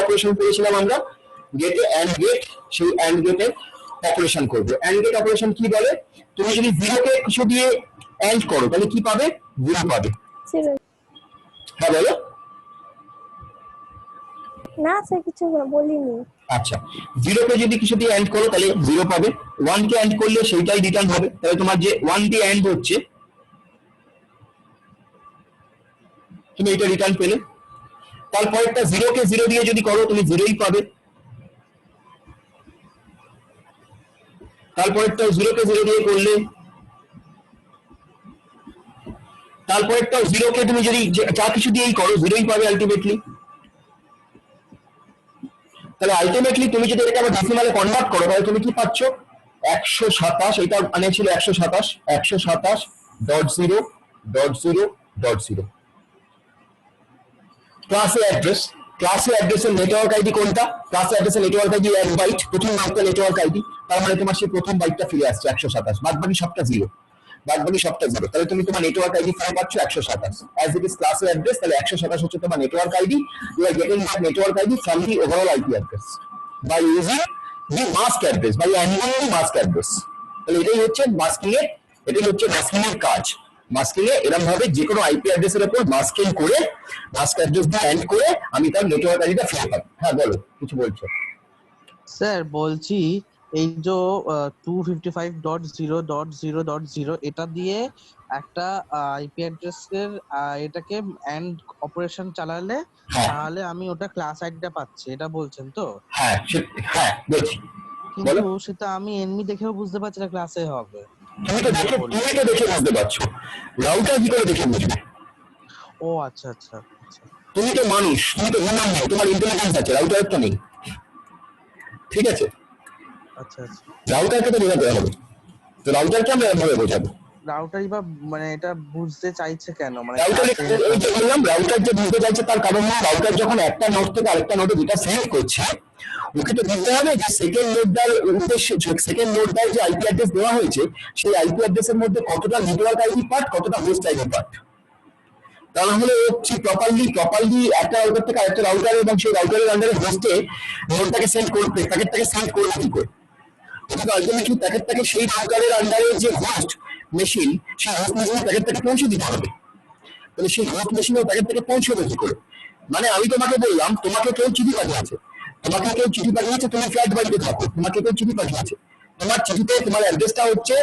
অপারেশন করেছিলাম আমরা। গেটে অ্যান্ড গেট, সেই অ্যান্ড গেটে অপারেশন করবে। অ্যান্ড গেট অপারেশন কি বলে? তুমি যদি 0 কে কিছু দিয়ে অ্যান্ড করো তাহলে কি পাবে? 0 পাবে। 0 হ্যাঁ বলো। না স্যার কিছু বলিনি। আচ্ছা, 0 কে যদি কিছু দিয়ে অ্যান্ড করো তাহলে 0 পাবে, 1 কে অ্যান্ড করলে সেইটাই রিটার্ন হবে। তাহলে তোমার যে 1 দিয়ে অ্যান্ড হচ্ছে তুমি এটা রিটার্ন পেলে। তারপরেরটা 0 কে 0 দিয়ে যদি করো তুমি 0ই পাবে। তারপরেরটা 0 কে 0 দিয়ে করলে, তারপরেরটা 0 কে তুমি যদি যা কিছু দিয়েই করো 0ই পাবে আলটিমেটলি। তাহলে আলটিমেটলি তুমি যদি এটাকে আবার ডেসিমালে কনভার্ট করো তাহলে তুমি কি পাচ্ছ? 127, এটা মানে ছিল 127.0.0.0 ক্লাসে অ্যাড্রেস। ক্লাসে অ্যাড্রেসের নেটওয়ার্ক আইডি কোনটা? ক্লাসে অ্যাড্রেসের নেটওয়ার্ক আইডি 1 বাইট, প্রথম বাইটটা নেটওয়ার্ক আইডি, তার মানে তোমার সেই প্রথম বাইটটা ফিরে আসছে 127, বাদ বাকি সবটা 0, বাদ বাকি সবটা 0। তাহলে তুমি তোমার নেটওয়ার্ক আইডি ফিরে পাচ্ছ 127 অ্যাজ ইট ইজ ক্লাসের অ্যাড্রেস। তাহলে 127 হচ্ছে তোমার network ID. You are getting that network ID from the overall IP address by using the mask address, by অ্যানিং দি মাস্ক অ্যাড্রেস। তাহলে এটাই হচ্ছে মাস্কিং এর, এটাই হচ্ছে মাস্কিং এর কাজ। মাস্কিং এ এরকম ভাবে যে কোনো আইপি অ্যাড্রেসের উপর মাস্কিং করে, মাস্ক অ্যাড্রেস দিয়ে অ্যাড করে আমি তার নেটওয়ার্ক আইডিটা ফিরে পাবো। হ্যাঁ বলো, কিছু বলছো? স্যার বলছি এই যে 255.0.0.0 এটা দিয়ে একটা আইপি অ্যাড্রেসের এটাকে এন্ড অপারেশন চালালে হ্যাঁ তাহলে আমি ওটা ক্লাস আইডিটা পাচ্ছি, এটা বলছেন তো? হ্যাঁ হ্যাঁ বলছি, বলো। কিন্তু সেটা আমি এমনি দেখেও বুঝতে পারছি না ক্লাসে হবে। তুমি তো দেখে বুঝতে পারছো, রাউটার কি করে দেখে বুঝবে? ও আচ্ছা আচ্ছা আচ্ছা তুমি তো মানুষ, তুমি তো হিউম্যান নও, তোমার ইন্টেলিজেন্স আছে, রাউটারের তো নেই। ঠিক আছে, আচ্ছা আচ্ছা। রাউটারকে তো বোঝাতে হবে, তো রাউটারকে আমরা এভাবে বোঝাবো। রাউটারই বা মানে এটা বুঝতে চাইছে কেন, মানে রাউটার class এ- এই যে বললাম, রাউটার যে বুঝতে চাইছে তার কারণ হলো রাউটার যখন একটা নোড থেকে আরেকটা নোডে যেটা সেন্ড করছে, ওকে তো বুঝতে হবে যে সেকেন্ড নোডটার উদ্দেশ্যে, সেকেন্ড নোডটার যে আইপি অ্যাড্রেস দেওয়া হয়েছে সেই আইপি অ্যাড্রেসের মধ্যে কতটা নেটওয়ার্ক আইডি পার্ট, কতটা হোস্ট আইডি পার্ট। তাহলে হচ্ছে প্রপারলি একটা রাউটার থেকে আরেকটা রাউটার এবং সেই রাউটারের আন্ডারে হোস্টে নোডটাকে সেন্ড করবে, প্যাকেটটাকে সেন্ড করবে কি করে। কিন্তু আলটিমেটলি প্যাকেটটাকে সেই রাউটারের আন্ডারে যে হোস্ট মেশিন, সেই হোস্ট মেশিনে প্যাকেটটাকে পৌঁছে দিতে হবে। তাহলে সেই হোস্ট মেশিনে প্যাকেটটাকে পৌঁছবে কি করে? মানে আমি তোমাকে বললাম, তোমাকে কেউ চিঠি পাঠিয়েছে, তুমি ফ্ল্যাট বাড়িতে থাকো, তোমাকে কেউ চিঠি পাঠিয়েছে, তোমার চিঠিতে তোমার অ্যাড্রেসটা হচ্ছে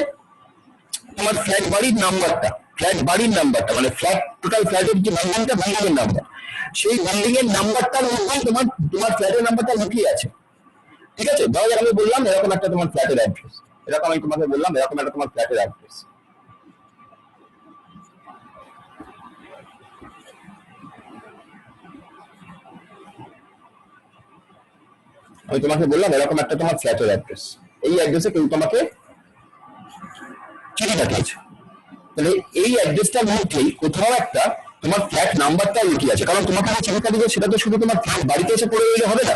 তোমার ফ্ল্যাট বাড়ির নাম্বারটা মানে টোটাল ফ্ল্যাটের যে বিল্ডিং এর নাম্বার, সেই বিল্ডিং এর নাম্বারটার মধ্যেই তোমার ফ্ল্যাটের নাম্বারটা লুকিয়ে আছে। ঠিক আছে, ধরো আমি বললাম এরকম একটা তোমার ফ্ল্যাটের অ্যাড্রেস, এরকম আমি তোমাকে বললাম এরকম একটা তোমার ফ্ল্যাটের অ্যাড্রেস। আমি তোমাকে বললাম এরকম একটা তোমার ফ্ল্যাটের অ্যাড্রেস, এই অ্যাড্রেসে কেউ তোমাকে চিঠি পাঠিয়েছে। তাহলে এই অ্যাড্রেসটার মধ্যেই কোথাও একটা তোমার ফ্ল্যাট নাম্বারটা লুকিয়ে আছে, কারণ তোমাকে যে চিঠিটা দিবে সেটা তো শুধু তোমার ফ্ল্যাট বাড়িতে এসে পড়ে রইলে হবে না,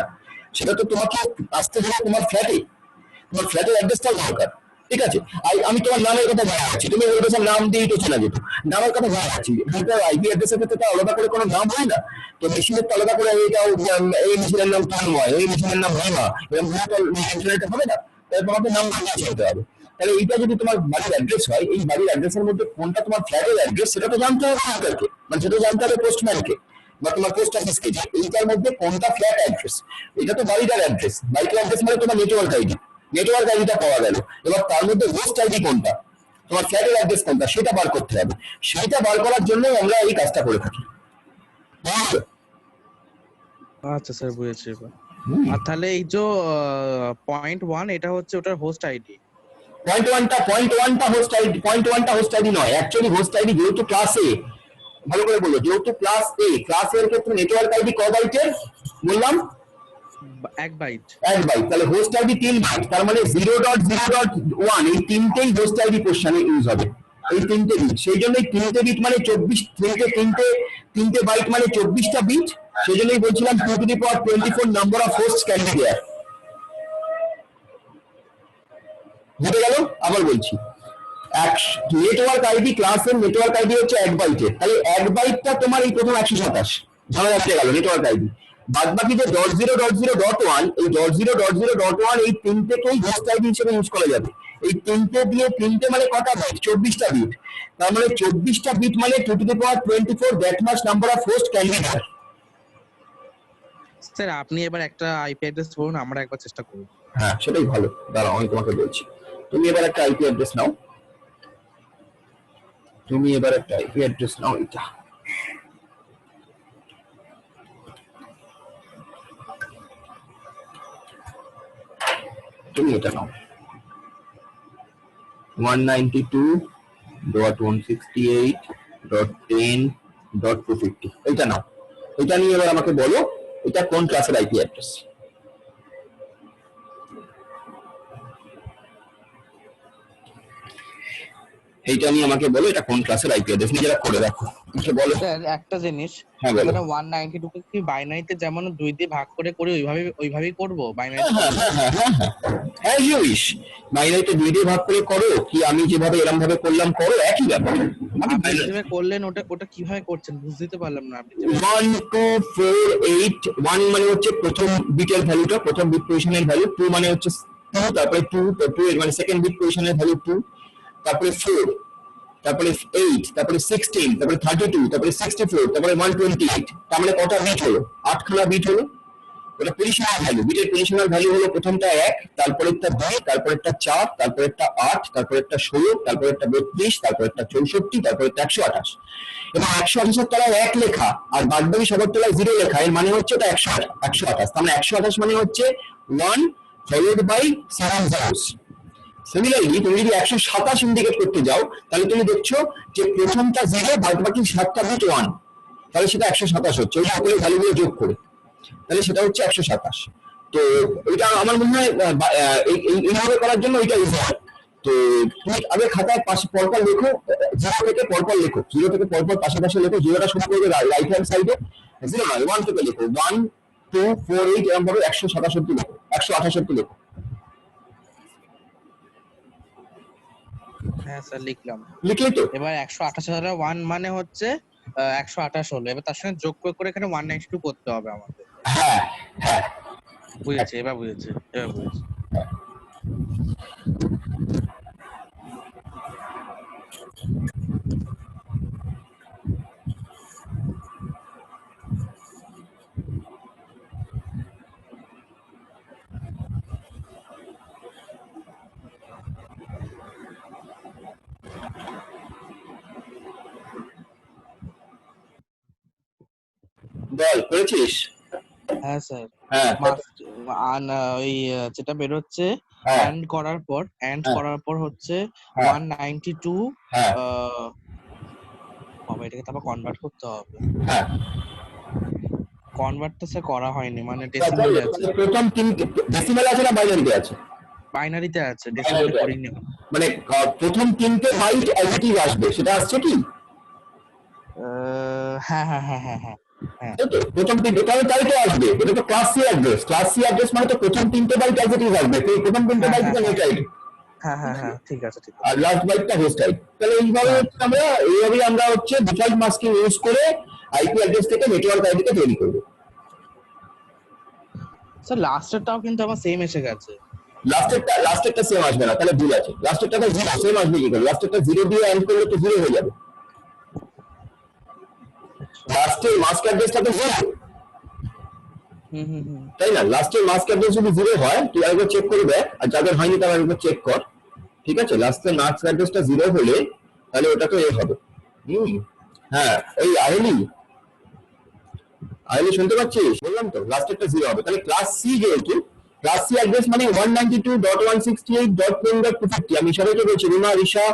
সেটা তো তোমাকে আসতে হবে তোমার ফ্ল্যাটের অ্যাড্রেসটাও দরকার। ঠিক আছে, আমি তোমার নামের কথা বলা আছি, তুমি বলবে স্যার নাম দিয়েই তো চেনা যেত, নামের কথা বলা আছি, আইপি অ্যাড্রেসের ক্ষেত্রে তো আলাদা করে কোনো নাম হয় না, তো মেশিনের তো আলাদা করে এই মেশিনের নাম তন্ময়, এই মেশিনের নাম ভীমা, এরকম তো ইন্টারনেটে হবে না, তাহলে তোমাকে নাম চিনতে হবে। তাহলে এইটা যদি তোমার বাড়ির অ্যাড্রেস হয়, এই বাড়ির অ্যাড্রেসের মধ্যে কোনটা তোমার ফ্ল্যাটের অ্যাড্রেস সেটা তো জানতে হবে সরকারকে, মানে সেটা জানতে হবে পোস্টম্যানকে বা তোমার পোস্ট অফিসকে, এইটার মধ্যে কোনটা ফ্ল্যাট অ্যাড্রেস। এটা তো বাড়িটার অ্যাড্রেস, বাড়িটার অ্যাড্রেস মানে তোমার নেটওয়ার্ক আইডিটা পাওয়া গেল। এবার তার মধ্যে হোস্ট আইডি কোনটা, তোমার ফ্ল্যাটের অ্যাড্রেস কোনটা, সেটা বার করতে হবে। সেটা বার করার জন্য আমরা এই কাজটা করে থাকি। আচ্ছা স্যার বুঝেছি এবার। আর তাহলে এই যে .1 এটা হচ্ছে ওটার হোস্ট আইডি, পয়েন্ট ওয়ানটা হোস্ট আইডি নয়, অ্যাকচুয়ালি হোস্ট আইডি যেহেতু ক্লাস এ, ভালো করে বলো, যেহেতু ক্লাস এর ক্ষেত্রে নেটওয়ার্ক আইডি ক বাইটের বললাম? 1 বাইট। তাহলে হোস্ট আইডি 3 বাইট, তার মানে 0.0.1 এই তিনটেই হোস্ট আইডি কোশ্চেনে ইউজ হবে, এই তিনটে বিট। সেই জন্য এই তিনটে বিট মানে 24 বাইট মানে 24টা বিট। সেই জন্যই বলছিলাম 2^24 number of host can be there. বুঝে গেল? আবার বলছি, নেটওয়ার্ক আইডি ক্লাসের নেটওয়ার্ক আইডি হচ্ছে 1 বাইটের, তাহলে 1 বাইটটা তোমার এই প্রথম 127 ধরা যাচ্ছে গেল নেটওয়ার্ক আইডি। বাদ বাকি যে .0.0.1 এই .0.0.1 এই তিনটেকেই হোস্ট আইডি হিসেবে ইউজ করা যাবে। এই তিনটে মানে কটা বিট? 24টা বিট। তার মানে 24টা বিট মানে 2 to the power 24 that much number of host can be there. Sir আপনি এবার একটা আইপি অ্যাড্রেস বলুন, আমরা একবার চেষ্টা করব। হ্যাঁ সেটাই ভালো, দাঁড়াও আমি তোমাকে বলছি। তুমি এবার একটা আইপি অ্যাড্রেস নাও, এটা তুমি এটা নাও 192.168.10.250 এটা নাও। এটা নিয়ে এবার আমাকে বলো এটা কোন ক্লাসের আইপি অ্যাড্রেস। এইটা নিয়ে আমাকে বলো এটা কোন ক্লাসের আইপি অ্যাড্রেস, নিজেরা করে রাখো। আমাকে বলো। স্যার একটা জিনিস, হ্যাঁ বলো। মানে 192 কে কি বাইনারিতে যেমন 2 দিয়ে ভাগ করে ওইভাবেই করব বাইনারি? হ্যাঁ ইউ উইশ। বাইনারিতে 2 দিয়ে ভাগ করে করো, কি আমি যেভাবে এরকম ভাবে করলাম করো, একই ব্যাপার। আপনি যেভাবে করলেন ওটা কিভাবে করছেন বুঝতে পারলাম না। আপনি 1 2 4 8 1 মানে হচ্ছে প্রথম বিটের ভ্যালুটা, প্রথম বিট পজিশনের ভ্যালু, 2 মানে হচ্ছে 2, তারপরে 2 এর মানে সেকেন্ড বিট পজিশনের ভ্যালু 2, তারপরে 4, তারপরে 8, তারপরে 16, তারপরে 32, তারপরে 64, তারপরে 128। তার মানে কটা বিট হলো? 8খানা বিট হলো। এটা পজিশনাল ভ্যালু, বিটের পজিশনাল ভ্যালু হলো প্রথমটা 1, তারপরেরটা 2, তারপরেরটা 4, তারপরেরটা 8, তারপরেরটা 16, তারপরেরটা 32, তারপরেরটা 64, তারপরেরটা 128। এবং 128 এর তলায় 1 লেখা আর বাদবাকি সবার তলায় 0 লেখা, এর মানে হচ্ছে এটা 128। তার মানে 128 মানে হচ্ছে 1 ফলোড বাই 7 zeros। সিমিলারলি তুমি যদি 127 ইন্ডিকেট করতে যাও তাহলে তুমি দেখছো যে প্রথমটা 0 বাদবাকি 7টা বিট 1, তাহলে সেটা 127 হচ্ছে ওই সকলের ভ্যালুগুলো যোগ করে, তাহলে সেটা হচ্ছে 127। তো এটা আমার মনে হয় এইভাবে করার জন্য এটা ইজি হয়। তো তুমি আগে খাতায় পাশে পরপর লেখো, 0 থেকে পরপর লেখো, 0 থেকে পরপর পাশাপাশি লেখো, 0টা শুরু করবে রাইট হ্যান্ড সাইডে, 0 নয় 1 থেকে লেখো, 1 2 4 8 এরকম ভাবে 167 লেখো, 168 লেখো। হ্যাঁ স্যার লিখলাম। লিখলে তো? এবার 128 1 মানে হচ্ছে 128 হলো, এবার তার সঙ্গে যোগ করে এখানে 192 করতে হবে আমাদের। হ্যাঁ হ্যাঁ বুঝেছি, এবার বুঝেছি। বল করেছিস? হ্যাঁ স্যার। হ্যাঁ ওই যেটা বেরোচ্ছে হ্যাঁ এন্ড করার পর হচ্ছে হ্যাঁ 192। হ্যাঁ বাবা এটাকে তো আবার কনভার্ট করতে হবে। হ্যাঁ কনভার্ট তো স্যার করা হয়নি, মানে ডেসিমালে আছে। প্রথম তিনটে ডেসিমাল আছে না বাইনারিতে আছে? বাইনারিতে আছে, ডেসিমালে করিনি। মানে প্রথম তিনটে বাইট অ্যাডিটিভ আসবে, সেটা আসছে কি? হ্যাঁ হ্যাঁ হ্যাঁ হ্যাঁ হ্যাঁ হ্যাঁ। প্রথম তিনটে তাহলে তাই তো আসবে, এটা তো class C address. Class C address মানে তো প্রথম তিনটে বাইট অ্যাডিটিভ আসবে, তো প্রথম তিনটে বাইট এটা নেট আইডি, হ্যাঁ হ্যাঁ হ্যাঁ ঠিক আছে ঠিক আছে। আর লাস্ট বাইটটা হোস্ট আইডি। তাহলে এইভাবে আমরা হচ্ছে ডিফল্ট মাস্কিং ইউজ করে আইপি অ্যাড্রেস থেকে নেটওয়ার্ক আইডিকে তৈরি করব। স্যার লাস্টেরটাও কিন্তু আমার সেম এসে গেছে। লাস্টেরটা সেম আসবে না, তাহলে ভুল আছে। লাস্টেরটা তো 0 সেম আসবে কি করে? লাস্টেরটা 0 দিয়ে এন্ড করলে তো 0 হয়ে যাবে। লাস্টের মাস্ক অ্যাড্রেসটা তো 0, তাই না? লাস্টের মাস্ক অ্যাড্রেস যদি 0 হয় তুই আরেকবার চেক করে দেখ, আর যাদের হয়নি তারা আরেকবার চেক কর, ঠিক আছে? লাস্টের মাস্ক অ্যাড্রেসটা 0 হলে তাহলে ওটা তো হবে। হ্যাঁ এই আইলি শুনতে পাচ্ছিস? বললাম তো লাস্টেরটা 0 হবে। তাহলে ক্লাস সি যেহেতু, ক্লাস সি অ্যাড্রেস মানে 192.168.10.250। আমি সবাইকে বলছি, রুমা ঋষা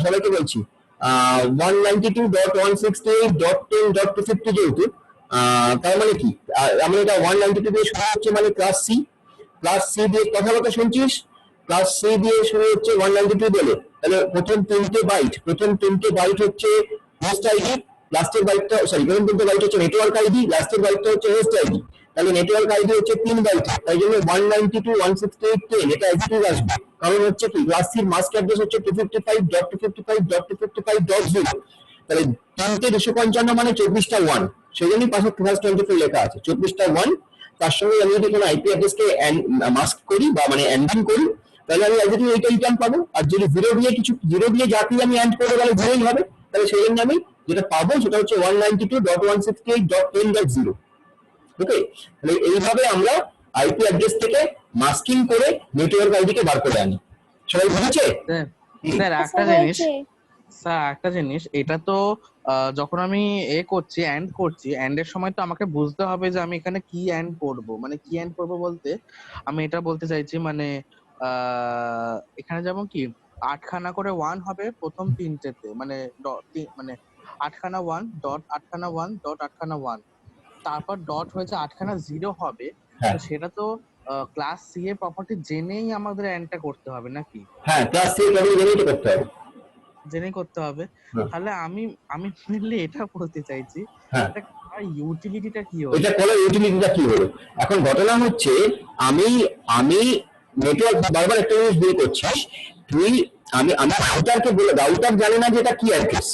সবাইকে বলছি 192.168.10.250 যেহেতু, তার মানে কি আমরা এটা 192 দিয়ে শুরু হচ্ছে মানে ক্লাস সি। ক্লাস সি দিয়ে কথাবার্তা শুনছিস? ক্লাস সি দিয়ে শুরু হচ্ছে 192 বলে, তাহলে প্রথম তিনটে বাইট হচ্ছে হোস্ট আইডি, লাস্টের বাইটটা প্রথম তিনটে বাইট হচ্ছে নেটওয়ার্ক আইডি, লাস্টের বাইটটা হচ্ছে হোস্ট আইডি। তাহলে নেটওয়ার্ক আইডি হচ্ছে 3 বাইট, তাই জন্য 192.168.10 এটা এক্সিকিউট আসবে। কারণ হচ্ছে কি ক্লাস সির মাস্ক অ্যাড্রেস হচ্ছে 255.255.255.0। তাহলে 3 × 255 মানে 24টা 1, সেই জন্যই পাশে +24 লেখা আছে। 24টা 1 তার সঙ্গে আমি যদি কোনো আইপি অ্যাড্রেসকে মাস্ক করি বা মানে অ্যান্ডিং করি, তাহলে আমি এলজিডি এইটা রিটার্ন পাবো। আর যদি জিরো দিয়ে যাকেই আমি অ্যান্ড করবো তাহলে জিরোই হবে। তাহলে সেই জন্য আমি যেটা পাবো সেটা হচ্ছে 192.168.10.0। ওকে, তাহলে এইভাবে আমরা আইপি অ্যাড্রেস থেকে মাস্কিং করে নেটওয়ার্ক আইডিকে বার করে আনি। সবাই বুঝেছে? স্যার একটা জিনিস, একটা জিনিস, এটা তো যখন আমি করছি অ্যান্ড এর সময় তো আমাকে বুঝতে হবে যে আমি এখানে কি অ্যান্ড করব। মানে কি অ্যান্ড করব বলতে আমি এটা বলতে চাইছি, মানে এখানে যেমন কি 8খানা করে 1 হবে প্রথম তিনটেতে, মানে মানে 8খানা 1 ডট 8খানা 1 ডট 8খানা 1, তারপর ডট হয়েছে 8খানা 0 হবে। তো সেটা তো ক্লাস সি এর প্রপার্টি জেনেই আমাদের অ্যান্ডটা করতে হবে নাকি? হ্যাঁ, ক্লাস সি এর প্রপার্টি জেনেই করতে হবে, জেনে করতে হবে। তাহলে আমি মেইনলি এটা বলতে চাইছি, এটা ইউটিলিটিটা কি হবে? এটা কোন ইউটিলিটিটা কি হবে? এখন ঘটনা হচ্ছে আমি নেটওয়ার্ক বারবার একটা জিনিস বের করছিস তুই। আমি রাউটারকে বলে, রাউটার জানে না যে এটা কি অ্যাড্রেস।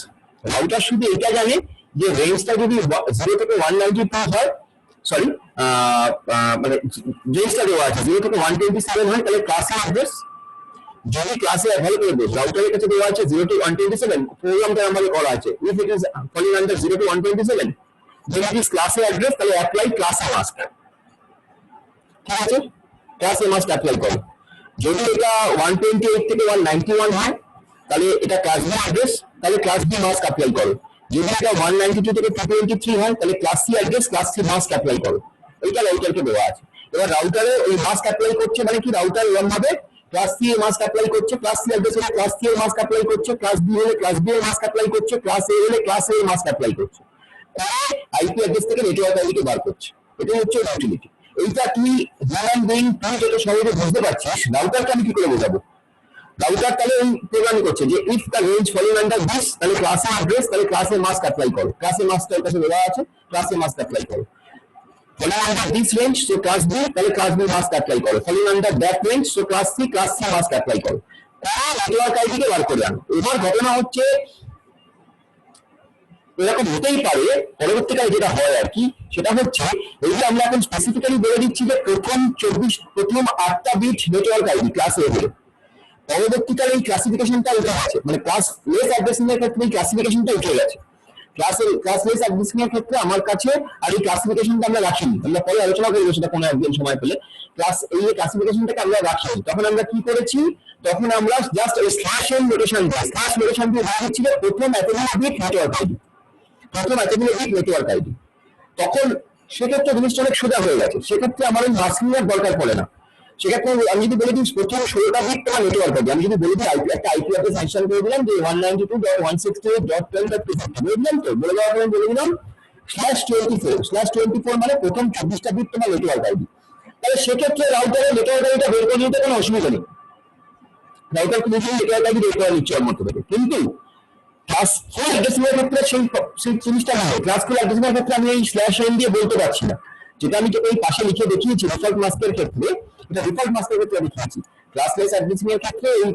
রাউটার শুধু এটা জানে যে রেঞ্জটা যদি 0 থেকে 192 হয়, সরি মানে রেঞ্জটা দেওয়া আছে 0 থেকে 127 হয়, তাহলে ক্লাসের অ্যাড্রেস। যদি ক্লাসে ভালো করে দেখ, রাউটারের কাছে দেওয়া আছে 0 to 127, প্রোগ্রামটা আমাদের করা আছে if it is falling under 0 to 127, then it is class A address, তাহলে অ্যাপ্লাই ক্লাস A মাস্ক। ঠিক আছে, ক্লাস A মাস্ক অ্যাপ্লাই করো। যদি এটা 128 থেকে 191 হয় তাহলে এটা ক্লাস B অ্যাড্রেস, তাহলে ক্লাস B মাস্ক অ্যাপ্লাই করো। যদি এটা 192 থেকে 223 হয় তাহলে class C address, class C mask apply করো। এইটা রাউটারকে দেওয়া আছে। এবার রাউটারে ওই মাস্ক অ্যাপ্লাই করছে মানে কি, রাউটার এরকম ভাবে ক্লাস সি এর মাস্ক অ্যাপ্লাই করছে, ক্লাস সি অ্যাড্রেস হলে ক্লাস সি এর মাস্ক অ্যাপ্লাই করছে, ক্লাস বি হলে ক্লাস বি এর মাস্ক অ্যাপ্লাই করছে, ক্লাস এ হলে ক্লাস এ এর মাস্ক অ্যাপ্লাই করছে। আইপি অ্যাড্রেস থেকে নেটওয়ার্ক আইডিকে বার করছে। এটা হচ্ছে ইউটিলিটি। এইটা তুই হিউম্যান বিং তুই যত সহজে বুঝতে পারছিস, রাউটারকে আমি কি করে বোঝাবো? রাউটার তাহলে এই প্রোগ্রাম করছে যে if the range falling under this, তাহলে ক্লাস এ অ্যাড্রেস, তাহলে ক্লাস এ মাস্ক অ্যাপ্লাই করো। ক্লাস এ মাস্ক এর কাছে দেওয়া আছে, ক্লাস এ মাস্ক অ্যাপ্লাই করো। Falling under this range, so class B, তাহলে class B মাস্ক অ্যাপ্লাই করো। Falling under that range, so class C mask apply করো। Network আইডিকে বার করে আনো। এবার ঘটনা হচ্ছে এরকম হতেই পারে পরবর্তীকালে যেটা হয় আর কি, সেটা হচ্ছে এই যে আমরা এখন স্পেসিফিক্যালি বলে দিচ্ছি যে প্রথম 8টা বিট নেটওয়ার্ক আইডি ক্লাস এ হলে, পরবর্তীকালে এই ক্লাসিফিকেশনটা উঠে গেছে, মানে ক্লাস লেস অ্যাড্রেসিং এর ক্ষেত্রে এই ক্লাসিফিকেশনটা উঠে গেছে। ক্লাস লেস অ্যাড্রেসিং এর ক্ষেত্রে আমার কাছে আর এই ক্লাসিফিকেশনটা আমরা রাখিনি, আমরা পরে আলোচনা করবো সেটা কোনো একদিন সময় পেলে। এই ক্লাসিফিকেশনটাকে আমরা রাখিনি। তখন আমরা কি করেছি, তখন আমরা জাস্ট স্ল্যাশ এন নোটেশন দিয়ে বলা হচ্ছিল প্রথম এতগুলো বিট নেটওয়ার্ক আইডি, তখন সেক্ষেত্রে জিনিসটা অনেক সোজা হয়ে গেছে। সেক্ষেত্রে আমার ওই মাস্কিং এর দরকার পড়ে না। সেক্ষেত্রে আমি যদি বলে দিই প্রথম 16টা বিট তোমার নেটওয়ার্ক আইডি, আমি যদি বলে দিই একটা আইপি অ্যাড্রেস মেনশন করে দিলাম যে 192.168.12.250 বলে দিলাম, তো বলে দেওয়ার পরে বলে দিলাম /24 মানে প্রথম 24টা বিট তোমার নেটওয়ার্ক আইডি। তাহলে সেক্ষেত্রে রাউটারের নেটওয়ার্ক আইডিটা বের করে নিতে কোনো অসুবিধা নেই, রাউটার খুব নেটওয়ার্ক আইডি বের করে নিচ্ছে ওর মতো থেকে। কিন্তু ক্লাস ফুল অ্যাড্রেসিং এর ক্ষেত্রে সেই জিনিসটা না হয়, ক্লাস ফুল অ্যাড্রেসিং এর ক্ষেত্রে আমি এই স্ল্যাশ এন দিয়ে বলতে পারছি না, যেটা আমি এই পাশে লিখে দেখিয়েছি ডিফল্ট মাস্কের ক্ষেত্রে। এটা ডিফল্ট মাস্কের ক্ষেত্রে দেখিয়েছি। ক্লাসলেস অ্যাড্রেসিং এর ক্ষেত্রে এই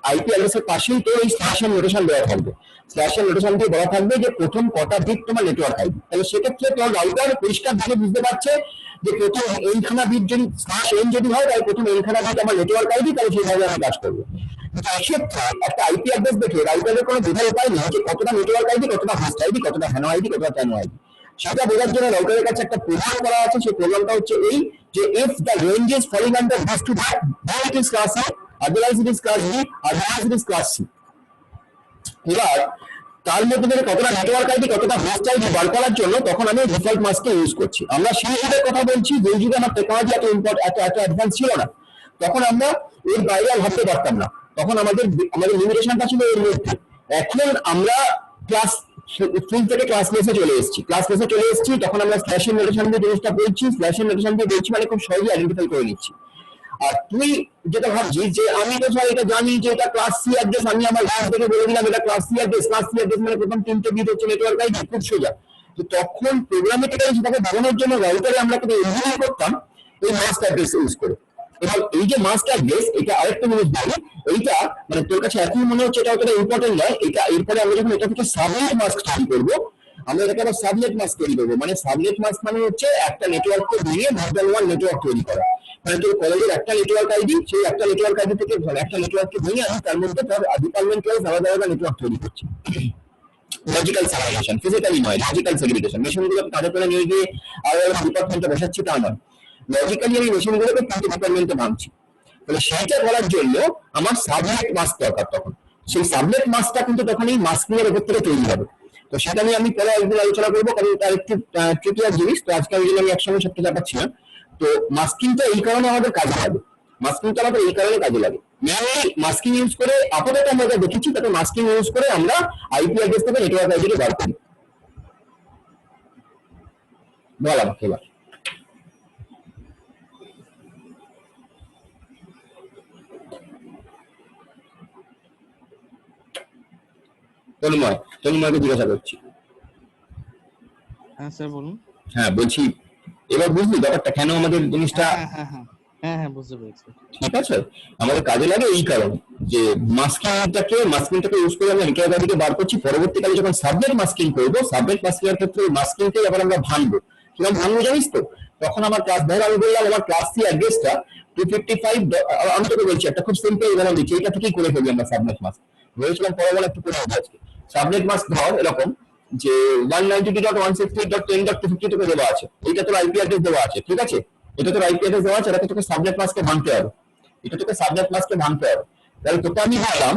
আইপি অ্যাড্রেসের পাশেই তো এই স্ল্যাশ এন নোটেশন দেওয়া থাকবে, স্ল্যাশ এন নোটেশন দিয়ে দেওয়া থাকবে যে প্রথম কটা বিট তোমার নেটওয়ার্ক আইডি। তাহলে সেক্ষেত্রে তোমার রাউটার পরিষ্কার ভাবে বুঝতে পারছে যে প্রথম এইখানা বিট যদি স্ল্যাশ এন যদি হয় তাহলে প্রথম এইখানা বিট আমার নেটওয়ার্ক আইডি, তাহলে সেইভাবে আমি কাজ করবো। এক্ষেত্রে একটা আইপি অ্যাড্রেস দেখে রাউটারের কোনো বোঝার উপায় নেই যে কতটা নেটওয়ার্ক আইডি, কতটা হোস্ট আইডি, কতটা হ্যানো আইডি, কতটা ট্যানো আইডি। সেটা বোঝার জন্য রাউটারের কাছে একটা প্রোগ্রাম করা আছে। সেই প্রোগ্রামটা হচ্ছে এই যে if the range is falling under this to that, then it is class A, otherwise it is class B, otherwise it is class C। এবার তার মধ্যে থেকে কতটা নেটওয়ার্ক আইডি, কতটা হোস্ট আইডি বার করার জন্য তখন আমি ডিফল্ট মাস্ককে ইউজ করছি। আমরা সেই যুগের কথা বলছি, যে যুগে আমার টেকনোলজি এত অ্যাডভান্স ছিল না, তখন আমরা এর বাইরে আর ভাবতে পারতাম না। তখন আমাদের লিমিটেশনটা ছিল এর মধ্যে। এখন আমরা ক্লাস ফুল থেকে ক্লাসলেসে চলে এসেছি। তখন আমরা স্ল্যাশ এর নোটেশন দিয়ে জিনিসটা বলছি, স্ল্যাশ এর নোটেশন দিয়ে বলছি মানে খুব সহজেই আইডেন্টিফাই করে নিচ্ছি। আর তুই যেটা ভাবছিস যে আমি তো স্যার এটা জানি যে এটা ক্লাস সি অ্যাড্রেস, আমি আমার লাইন থেকে বলে দিলাম এটা ক্লাস সি অ্যাড্রেস মানে প্রথম 3টে বিট হচ্ছে নেটওয়ার্ক আইডি, খুব সোজা। তো তখন প্রোগ্রামেটিক্যালি সেটাকে বানানোর জন্য রাউটারে আমরা কিন্তু ইনভলভ করতাম এই মাস্ক অ্যাড্রেস ইউজ করে। এবার এই যে মাস্ক অ্যাড্রেস, এটা আরেকটা জিনিস বলি, এইটা মানে তোর কাছে এখন মনে হচ্ছে এটা অতটা ইম্পর্টেন্ট নয়। এটা এরপরে আমরা যখন এটা থেকে সাবনেট মাস্ক তৈরি করবো, আমরা এটাকে আবার সাবনেট মাস্ক তৈরি করবো। মানে সাবনেট মাস্ক মানে হচ্ছে একটা নেটওয়ার্ককে ভেঙে মডেল ওয়ান নেটওয়ার্ক তৈরি করা। মানে তোর কলেজের একটা নেটওয়ার্ক আইডি, সেই একটা নেটওয়ার্ক আইডি থেকে একটা নেটওয়ার্ককে ভেঙে আমি তার মধ্যে তার ডিপার্টমেন্ট ওয়াইজ আলাদা আলাদা নেটওয়ার্ক তৈরি করছি। লজিক্যাল সেগ্রিগেশন, ফিজিক্যালি নয়, লজিক্যাল সেগ্রিগেশন। মেশিনগুলোকে তাদের করে নিয়ে গিয়ে আলাদা ডিপার্টমেন্টে বসাচ্ছি তা নয়, লজিক্যালি আমি মেশিনগুলোকে কিন্তু ডিপার্টমেন্টে ভাঙছি। তাহলে সেইটা করার জন্য আমার সাবনেট মাস্ক দরকার। তখন সেই সাবনেট মাস্কটা কিন্তু তখন এই মাস্কিং এর উপর থেকে তৈরি হবে। তো সেটা নিয়ে আমি পরে একদিন আলোচনা করবো, কারণ তার একটু ট্রিকিয়ার জিনিস। তো আজকে আমি একসঙ্গে সবটা দেখাচ্ছি না। তো মাস্কিংটা এই কারণে আমাদের কাজে লাগে, মাস্কিংটা আমাদের এই কারণে কাজে লাগে। মেনলি মাস্কিং ইউজ করে আপাতত আমরা যা দেখেছি তাতে মাস্কিং ইউজ করে আমরা আইপি অ্যাড্রেস থেকে নেটওয়ার্ক আইডিকে বার করি। বল আমাকে এবার। তন্ময়কে জিজ্ঞাসা করছি। হ্যাঁ স্যার বলুন। হ্যাঁ বলছি, এবার বুঝলি ব্যাপারটা কেন আমাদের জিনিসটা? হ্যাঁ বুঝতে পেরেছি। ঠিক আছে, আমাদের কাজে লাগে এই কারণে যে মাস্কিংটাকে ইউজ করে আমরা নেটওয়ার্ক আইডিকে বার করছি। পরবর্তীকালে যখন সাবনেট মাস্কিং করবো, সাবনেট মাস্কিং এর ক্ষেত্রে মাস্কিংকে আবার আমরা ভাঙবো। কিরকম ভাঙবো জানিস তো? তখন আমার ক্লাস, ধর আমি বললাম আমার ক্লাস সি অ্যাড্রেসটা 255, আমি তোকে বলছি একটা খুব সিম্পল উদাহরণ দিচ্ছি, এটা থেকেই করে ফেলবি আমরা সাবনেট মাস্ক। বলেছিলাম পরে একটু করে হবে আজকে। সাবনেট মাস্ক ধর এরকম যে 192.168.10.250 তোকে দেওয়া আছে, এইটা তোর আইপি অ্যাড্রেস দেওয়া আছে, ঠিক আছে? এটা তোর আইপি অ্যাড্রেস দেওয়া আছে, এটাকে তোকে সাবনেট মাস্কে ভাঙতে হবে, এটা তোকে সাবনেট মাস্কে ভাঙতে হবে। তাহলে তোকে আমি বললাম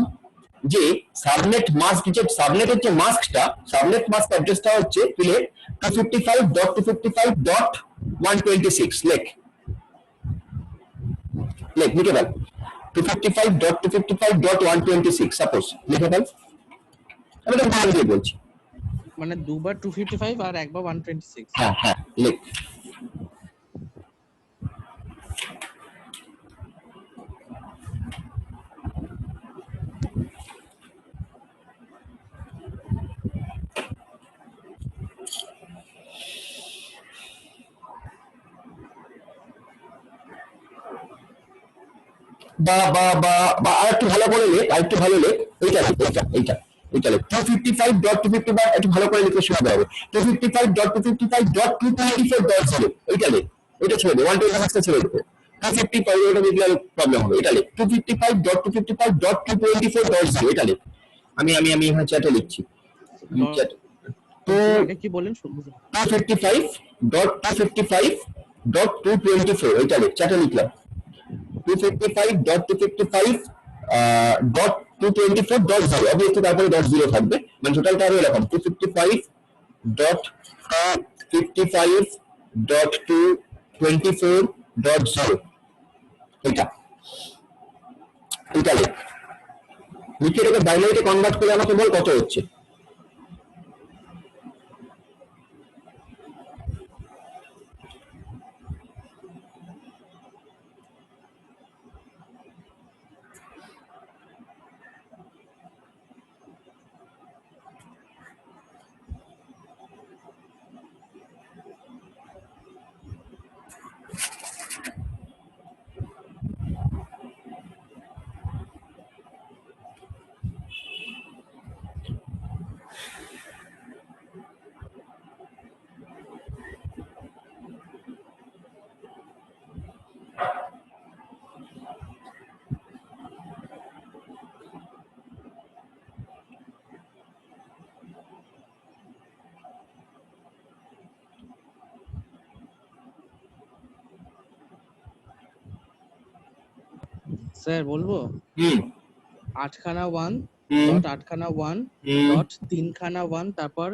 যে সাবনেট মাস্ক, যে সাবনেটের যে মাস্কটা, সাবনেট মাস্ক অ্যাড্রেসটা হচ্ছে তুলে 255.255.126 লেখ লিখে ফেল। 255.255.126 সাপোজ লিখে ফেল। আমি তো ভালো দিয়ে বলছি, মানে দুবার 255 আর একবার 126। হ্যাঁ লিখ। বা বা বা বা আরেকটু ভালো করে লেখ, আরেকটু ভালো লেখ। এইটা লেখ 255.255, একটু ভালো করে লিখে শোনাতে হবে। 255.255.224.0, এইটা লেখ। ওইটা ছেড়ে দে, 126টা ছেড়ে দে। 255 ওটা লিখলে প্রবলেম হবে, এটা লেখ 255.255.224.0, এটা লেখ। আমি আমি আমি এখানে চ্যাটে লিখছি। তো কি বলেন? 255.255.224, এইটা লেখ, চ্যাটে লিখলাম 255.255.224.0, অবভিয়াসলি তারপরে .0 থাকবে, মানে টোটালটা হবে এরকম 255.255.224.0, এটা লেখ। লিখে এটাকে বাইনারিতে কনভার্ট করে আমাকে বল কত হচ্ছে। স্যার বলবো? 8খানা 1 ডট 8খানা 1 ডট 3খানা 1, তারপর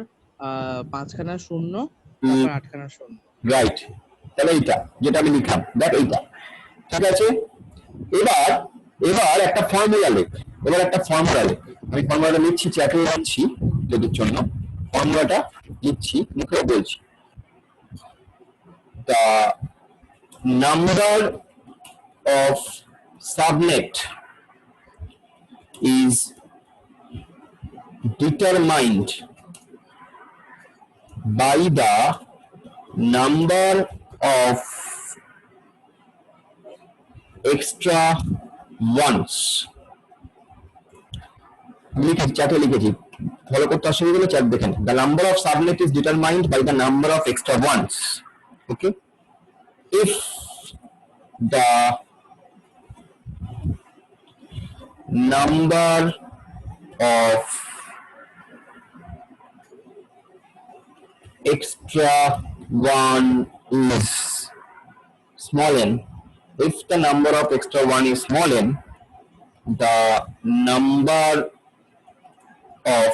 5খানা 0, তারপর 8খানা 0। রাইট, তাহলে এইটা যেটা আমি লিখলাম দেখ, এইটা ঠিক আছে। এবার একটা ফর্মুলা লেখ, আমি ফর্মুলাটা লিখছি, চ্যাটে লিখছি তোদের জন্য, ফর্মুলাটা লিখছি, মুখে বলছি। The number of subnet is determined by the number of extra ones. লিখেছি, চ্যাটে লিখেছি, ফলো করতে অসুবিধা হলে চ্যাট দেখেন। The number of subnet is determined by the number of extra ones. Okay, if the number of extra one is small n, if the number of extra one is small n, the number of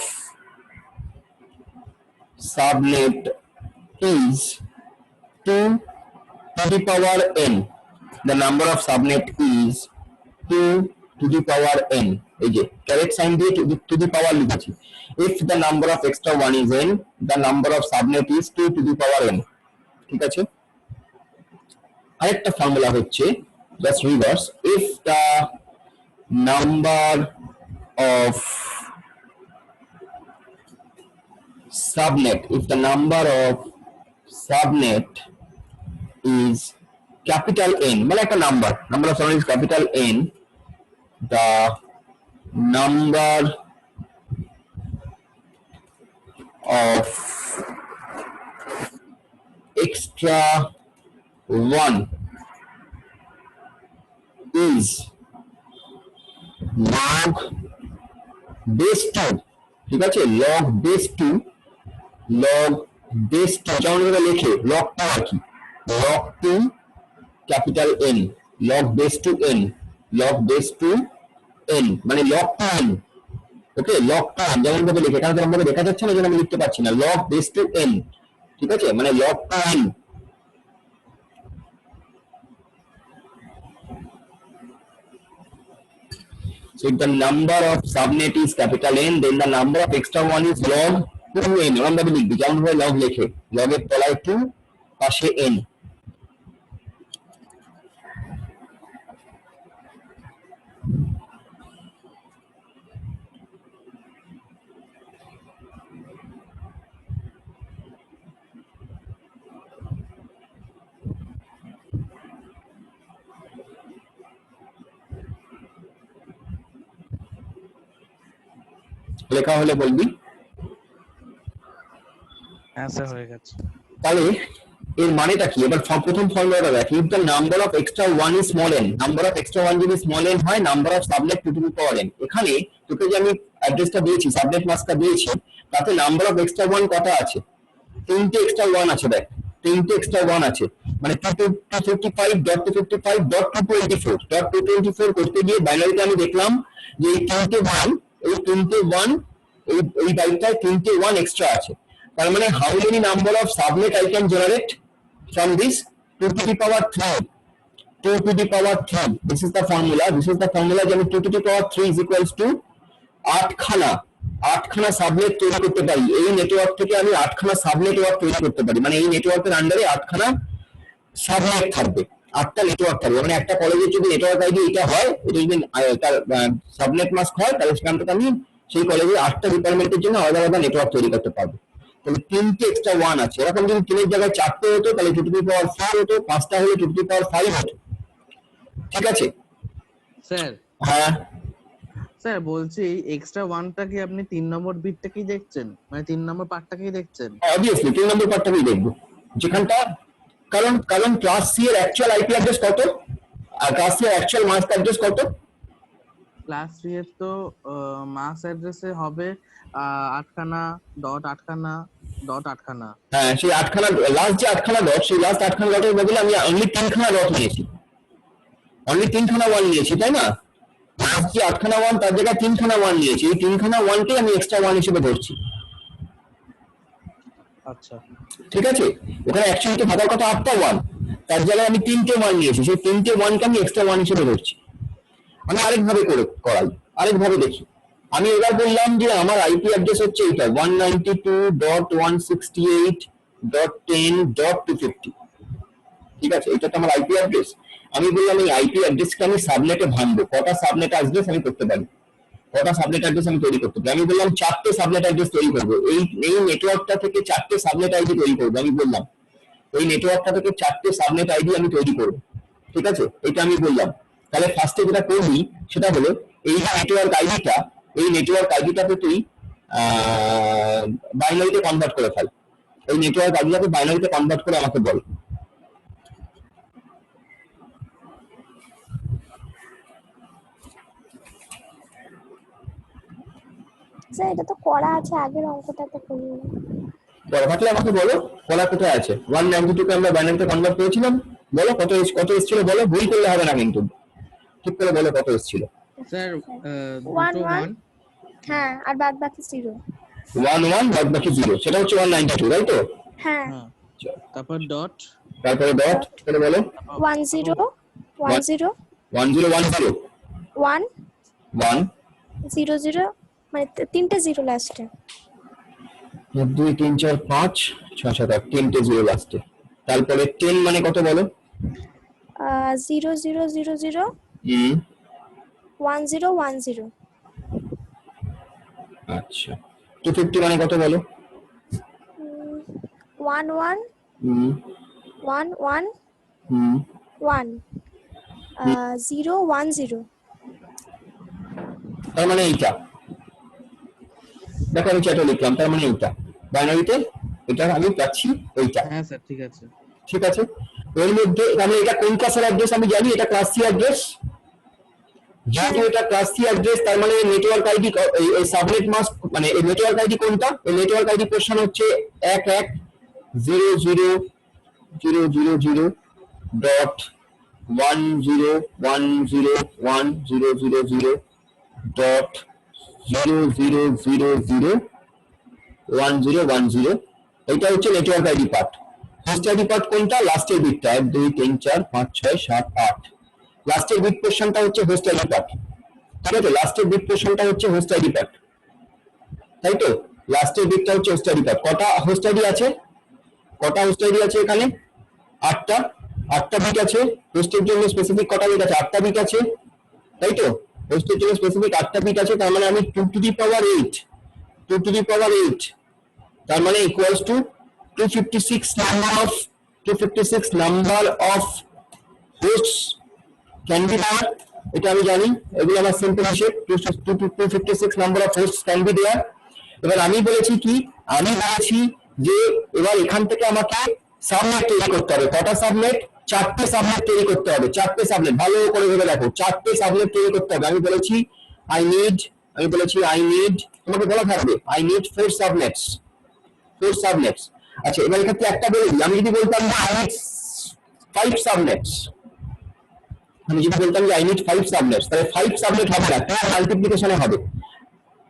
subnet is 2 to the power n. The number of subnet is 2 to the power n. এই যে correct sign দিয়ে to the power লিখেছি। If the number of extra one is n, the number of subnet is 2 to the power n. ঠিক আছে, আরেকটা formula হচ্ছে just reverse. If the number of subnet, if the number of subnet is capital N, মানে একটা number, number of subnet is capital N, the number of extra one is log base 2, ঠিক আছে, log base 2, log base 2 যেমন ভাবে লেখে log 2 আর কি, log 2 capital N, log base 2 n, log base 2 n মানে log 2 n। ওকে, log 2 n যেমন ভাবে লেখে, এখানে যেমন ভাবে দেখা যাচ্ছে না, যেন আমি লিখতে পারছি না, log base 2 n, ঠিক আছে, মানে log 2 n। So if the number of subnet is capital N, then the number of extra one is log 2n। এরকম ভাবে লিখবি যেমন ভাবে log লেখে, log এর তলায় 2 পাশে n। লেখা হলে বলবি। হ্যাঁ স্যার হয়ে গেছে। তাহলে এর মানেটা কি? এবার প্রথম ফর্মুলাটা দেখ, if the number of extra one is small n, number of extra one যদি small n হয়, number of subnet 2 to the power n। এখানে তোকে যে আমি অ্যাড্রেসটা দিয়েছি, সাবনেট মাস্কটা দিয়েছি, তাতে নাম্বার অফ এক্সট্রা ওয়ান কত আছে? 3টে এক্সট্রা ওয়ান আছে, দেখ 3টে এক্সট্রা ওয়ান আছে, মানে 255.255.224 করতে গিয়ে বাইনারিতে আমি দেখলাম যে এই 3টে ওয়ান এই বাইটটায় 3টে ওয়ান এক্সট্রা আছে। তার মানে how many number of subnet I can generate from this? 2 to the power 3, 2 to the power 3, this is the formula যে আমি 2 to the power 3 is equals to 8খানা subnet তৈরি করতে পারি। এই নেটওয়ার্ক থেকে আমি 8খানা সাবনেট তৈরি করতে পারি, মানে এই নেটওয়ার্কের আন্ডারে 8খানা সাবনেট থাকবে, 8টা নেটওয়ার্ক থাকবে। মানে একটা কলেজের যদি নেটওয়ার্ক আইডি এটা হয়, এটা যদি তার সাবনেট মাস্ক হয়, তাহলে সেখান থেকে আমি সেই কলেজের 8টা ডিপার্টমেন্টের জন্য আলাদা আলাদা নেটওয়ার্ক তৈরি করতে পারবো। তাহলে 3টে এক্সট্রা ওয়ান আছে। এরকম যদি 3এর জায়গায় 4টে হতো, তাহলে 2 to the power 4 হতো, 5টা হলে 2 to the power 5 হতো। ঠিক আছে স্যার? হ্যাঁ স্যার বলছি এক্সট্রা ওয়ানটা কি আপনি 3 নম্বর বিটটাকেই দেখছেন, মানে 3 নম্বর পার্টটাকেই দেখছেন? অবভিয়াসলি 3 নম্বর পার্টটাকেই দেখবো, যেখানটা কারণ ক্লাস সি এর অ্যাকচুয়াল আইপি অ্যাড্রেস কত আর ক্লাস সি এর অ্যাকচুয়াল মাস্ক অ্যাড্রেস কত? ক্লাস 3 এর তো মাস অ্যাড্রেসে হবে 8খানা ডট 8খানা ডট 8খানা। হ্যাঁ, সেই 8খানা লাস্ট যে 8খানা ডট, সেই লাস্ট 8খানা ডটের বদলে আমি অনলি 3খানা ডট নিয়েছি, অনলি 3খানা ওয়ান নিয়েছি, তাই না? লাস্ট যে 8খানা ওয়ান তার জায়গায় 3খানা ওয়ান নিয়েছি, এই 3খানা ওয়ানকে আমি এক্সট্রা ওয়ান হিসেবে ধরছি। আচ্ছা ঠিক আছে, ওখানে অ্যাকচুয়ালি তো থাকার কথা 8টা ওয়ান, তার জায়গায় আমি 3টে ওয়ান নিয়েছি, সেই 3টে ওয়ানকে আমি এক্সট্রা ওয়ান হিসেবে ধরছি। আমি আরেকভাবে করাই, আরেকভাবে দেখি। আমি এবার বললাম যে আমার আইপি অ্যাড্রেস হচ্ছে এটা 192.168.10.250, ঠিক আছে, এটা তো আমার আইপি অ্যাড্রেস। আমি বললাম এই আইপি অ্যাড্রেসকে আমি সাবনেটে ভাঙবো, কটা সাবনেট অ্যাড্রেস আমি করতে পারি, কটা সাবনেট অ্যাড্রেস আমি তৈরি করতে পারি। আমি বললাম 4টে সাবনেট অ্যাড্রেস তৈরি করবো, এই নেটওয়ার্কটা থেকে 4টে সাবনেট আইডি তৈরি করবো। আমি বললাম এই নেটওয়ার্কটা থেকে 4টে সাবনেট আইডি আমি তৈরি করবো, ঠিক আছে, এটা আমি বললাম। তাহলে ফার্স্টে যেটা করবি সেটা হলো এই নেটওয়ার্ক আইডিটাতে তুই বাইনারিতে কনভার্ট করে ফেল। এই নেটওয়ার্ক আইডিটাকে বাইনারিতে কনভার্ট করে আমাকে বল। স্যার এটা তো করা আছে, আগের অঙ্কটাতে করিনি। পরে থাকলে আমাকে বলো কলা কোথায় আছে। 192 কে আমরা বাইনারিতে কনভার্ট করেছিলাম, বলো কত এসেছিল বলো, ভুল করলে হবে না কিন্তু, ঠিক করে বলো কত এসেছিল। স্যার One, দুটো one. 1 হ্যাঁ, আর বাদ বাকি 0। 1 বাদ বাকি 0, সেটা হচ্ছে 192, তাই তো? হ্যাঁ, হ্যাঁ, তারপর ডট, তারপরে ডট করে বলো 1 0 1 0 1010 1 1 0 0, মানে তিনটে 0 লাস্টে। 1 2 3 4 5 6 7 8, তিনটে 0 লাস্টে। তারপরে 10 মানে কত বলো? 0 0 0 0 1 0 1 0। আচ্ছা, 250 মানে কত বলো? 1 1 1 1 1 0 1 0। তার মানে এইটা দেখো, আমি চ্যাটে লিখলাম, তার মানে এইটা বাইনারিতে এটা আমি পাচ্ছি এইটা। হ্যাঁ স্যার ঠিক আছে। ঠিক আছে, এর মধ্যে তাহলে এটা কোন ক্লাসের অ্যাড্রেস আমি জানি, এটা ক্লাস সি অ্যাড্রেস। যেহেতু এটা ক্লাস সি অ্যাড্রেস, তার মানে নেটওয়ার্ক আইডি, এই সাবনেট মাস্ক মানে এই নেটওয়ার্ক আইডি কোনটা? এই নেটওয়ার্ক আইডি পোর্শন হচ্ছে 11.0.0.0.000.1010. এটা হচ্ছে network ID part. Host ID part কোনটা? লাস্টের বিটটা 1 2 3 4 5 6 7 8, লাস্টের বিট পোর্শনটা হচ্ছে হোস্ট আইডি পার্ট। ঠিক আছে, লাস্টের বিট পোর্শনটা হচ্ছে হোস্ট আইডি পার্ট, তাই তো? লাস্টের বিটটা হচ্ছে হোস্ট আইডি পার্ট। কটা হোস্ট আইডি আছে? কটা হোস্ট আইডি আছে এখানে? 8টা। 8টা বিট আছে। হোস্টের জন্য স্পেসিফিক কটা বিট আছে? 8টা বিট আছে, তাই তো? হোস্টের জন্য স্পেসিফিক 8টা বিট আছে, তার মানে আমি 2 টু দি পাওয়ার 8 তার মানে equals to 256 number of hosts can be there. এটা আমি জানি, এগুলো আমার সিম্পল হিসেব। 256 number of hosts can be there. এবার আমি বলেছি কি, আমি বলেছি যে এবার এখান থেকে আমাকে সাবনেট তৈরি করতে হবে। কটা সাবনেট? 4টে সাবনেট তৈরি করতে হবে। 4টে সাবনেট, ভালো করে ভেবে দেখো, 4টে সাবনেট তৈরি করতে হবে। আমি বলেছি আই নিড, তোমাকে বলা থাকবে আই নিড 4 সাবনেটস। আচ্ছা, এবার এক্ষেত্রে একটা বলে দিই, আমি যদি বলতাম আই নিড 5 সাবনেটস, তাহলে 5 সাবনেট হবে না, 2 মাল্টিপ্লিকেশনে হবে,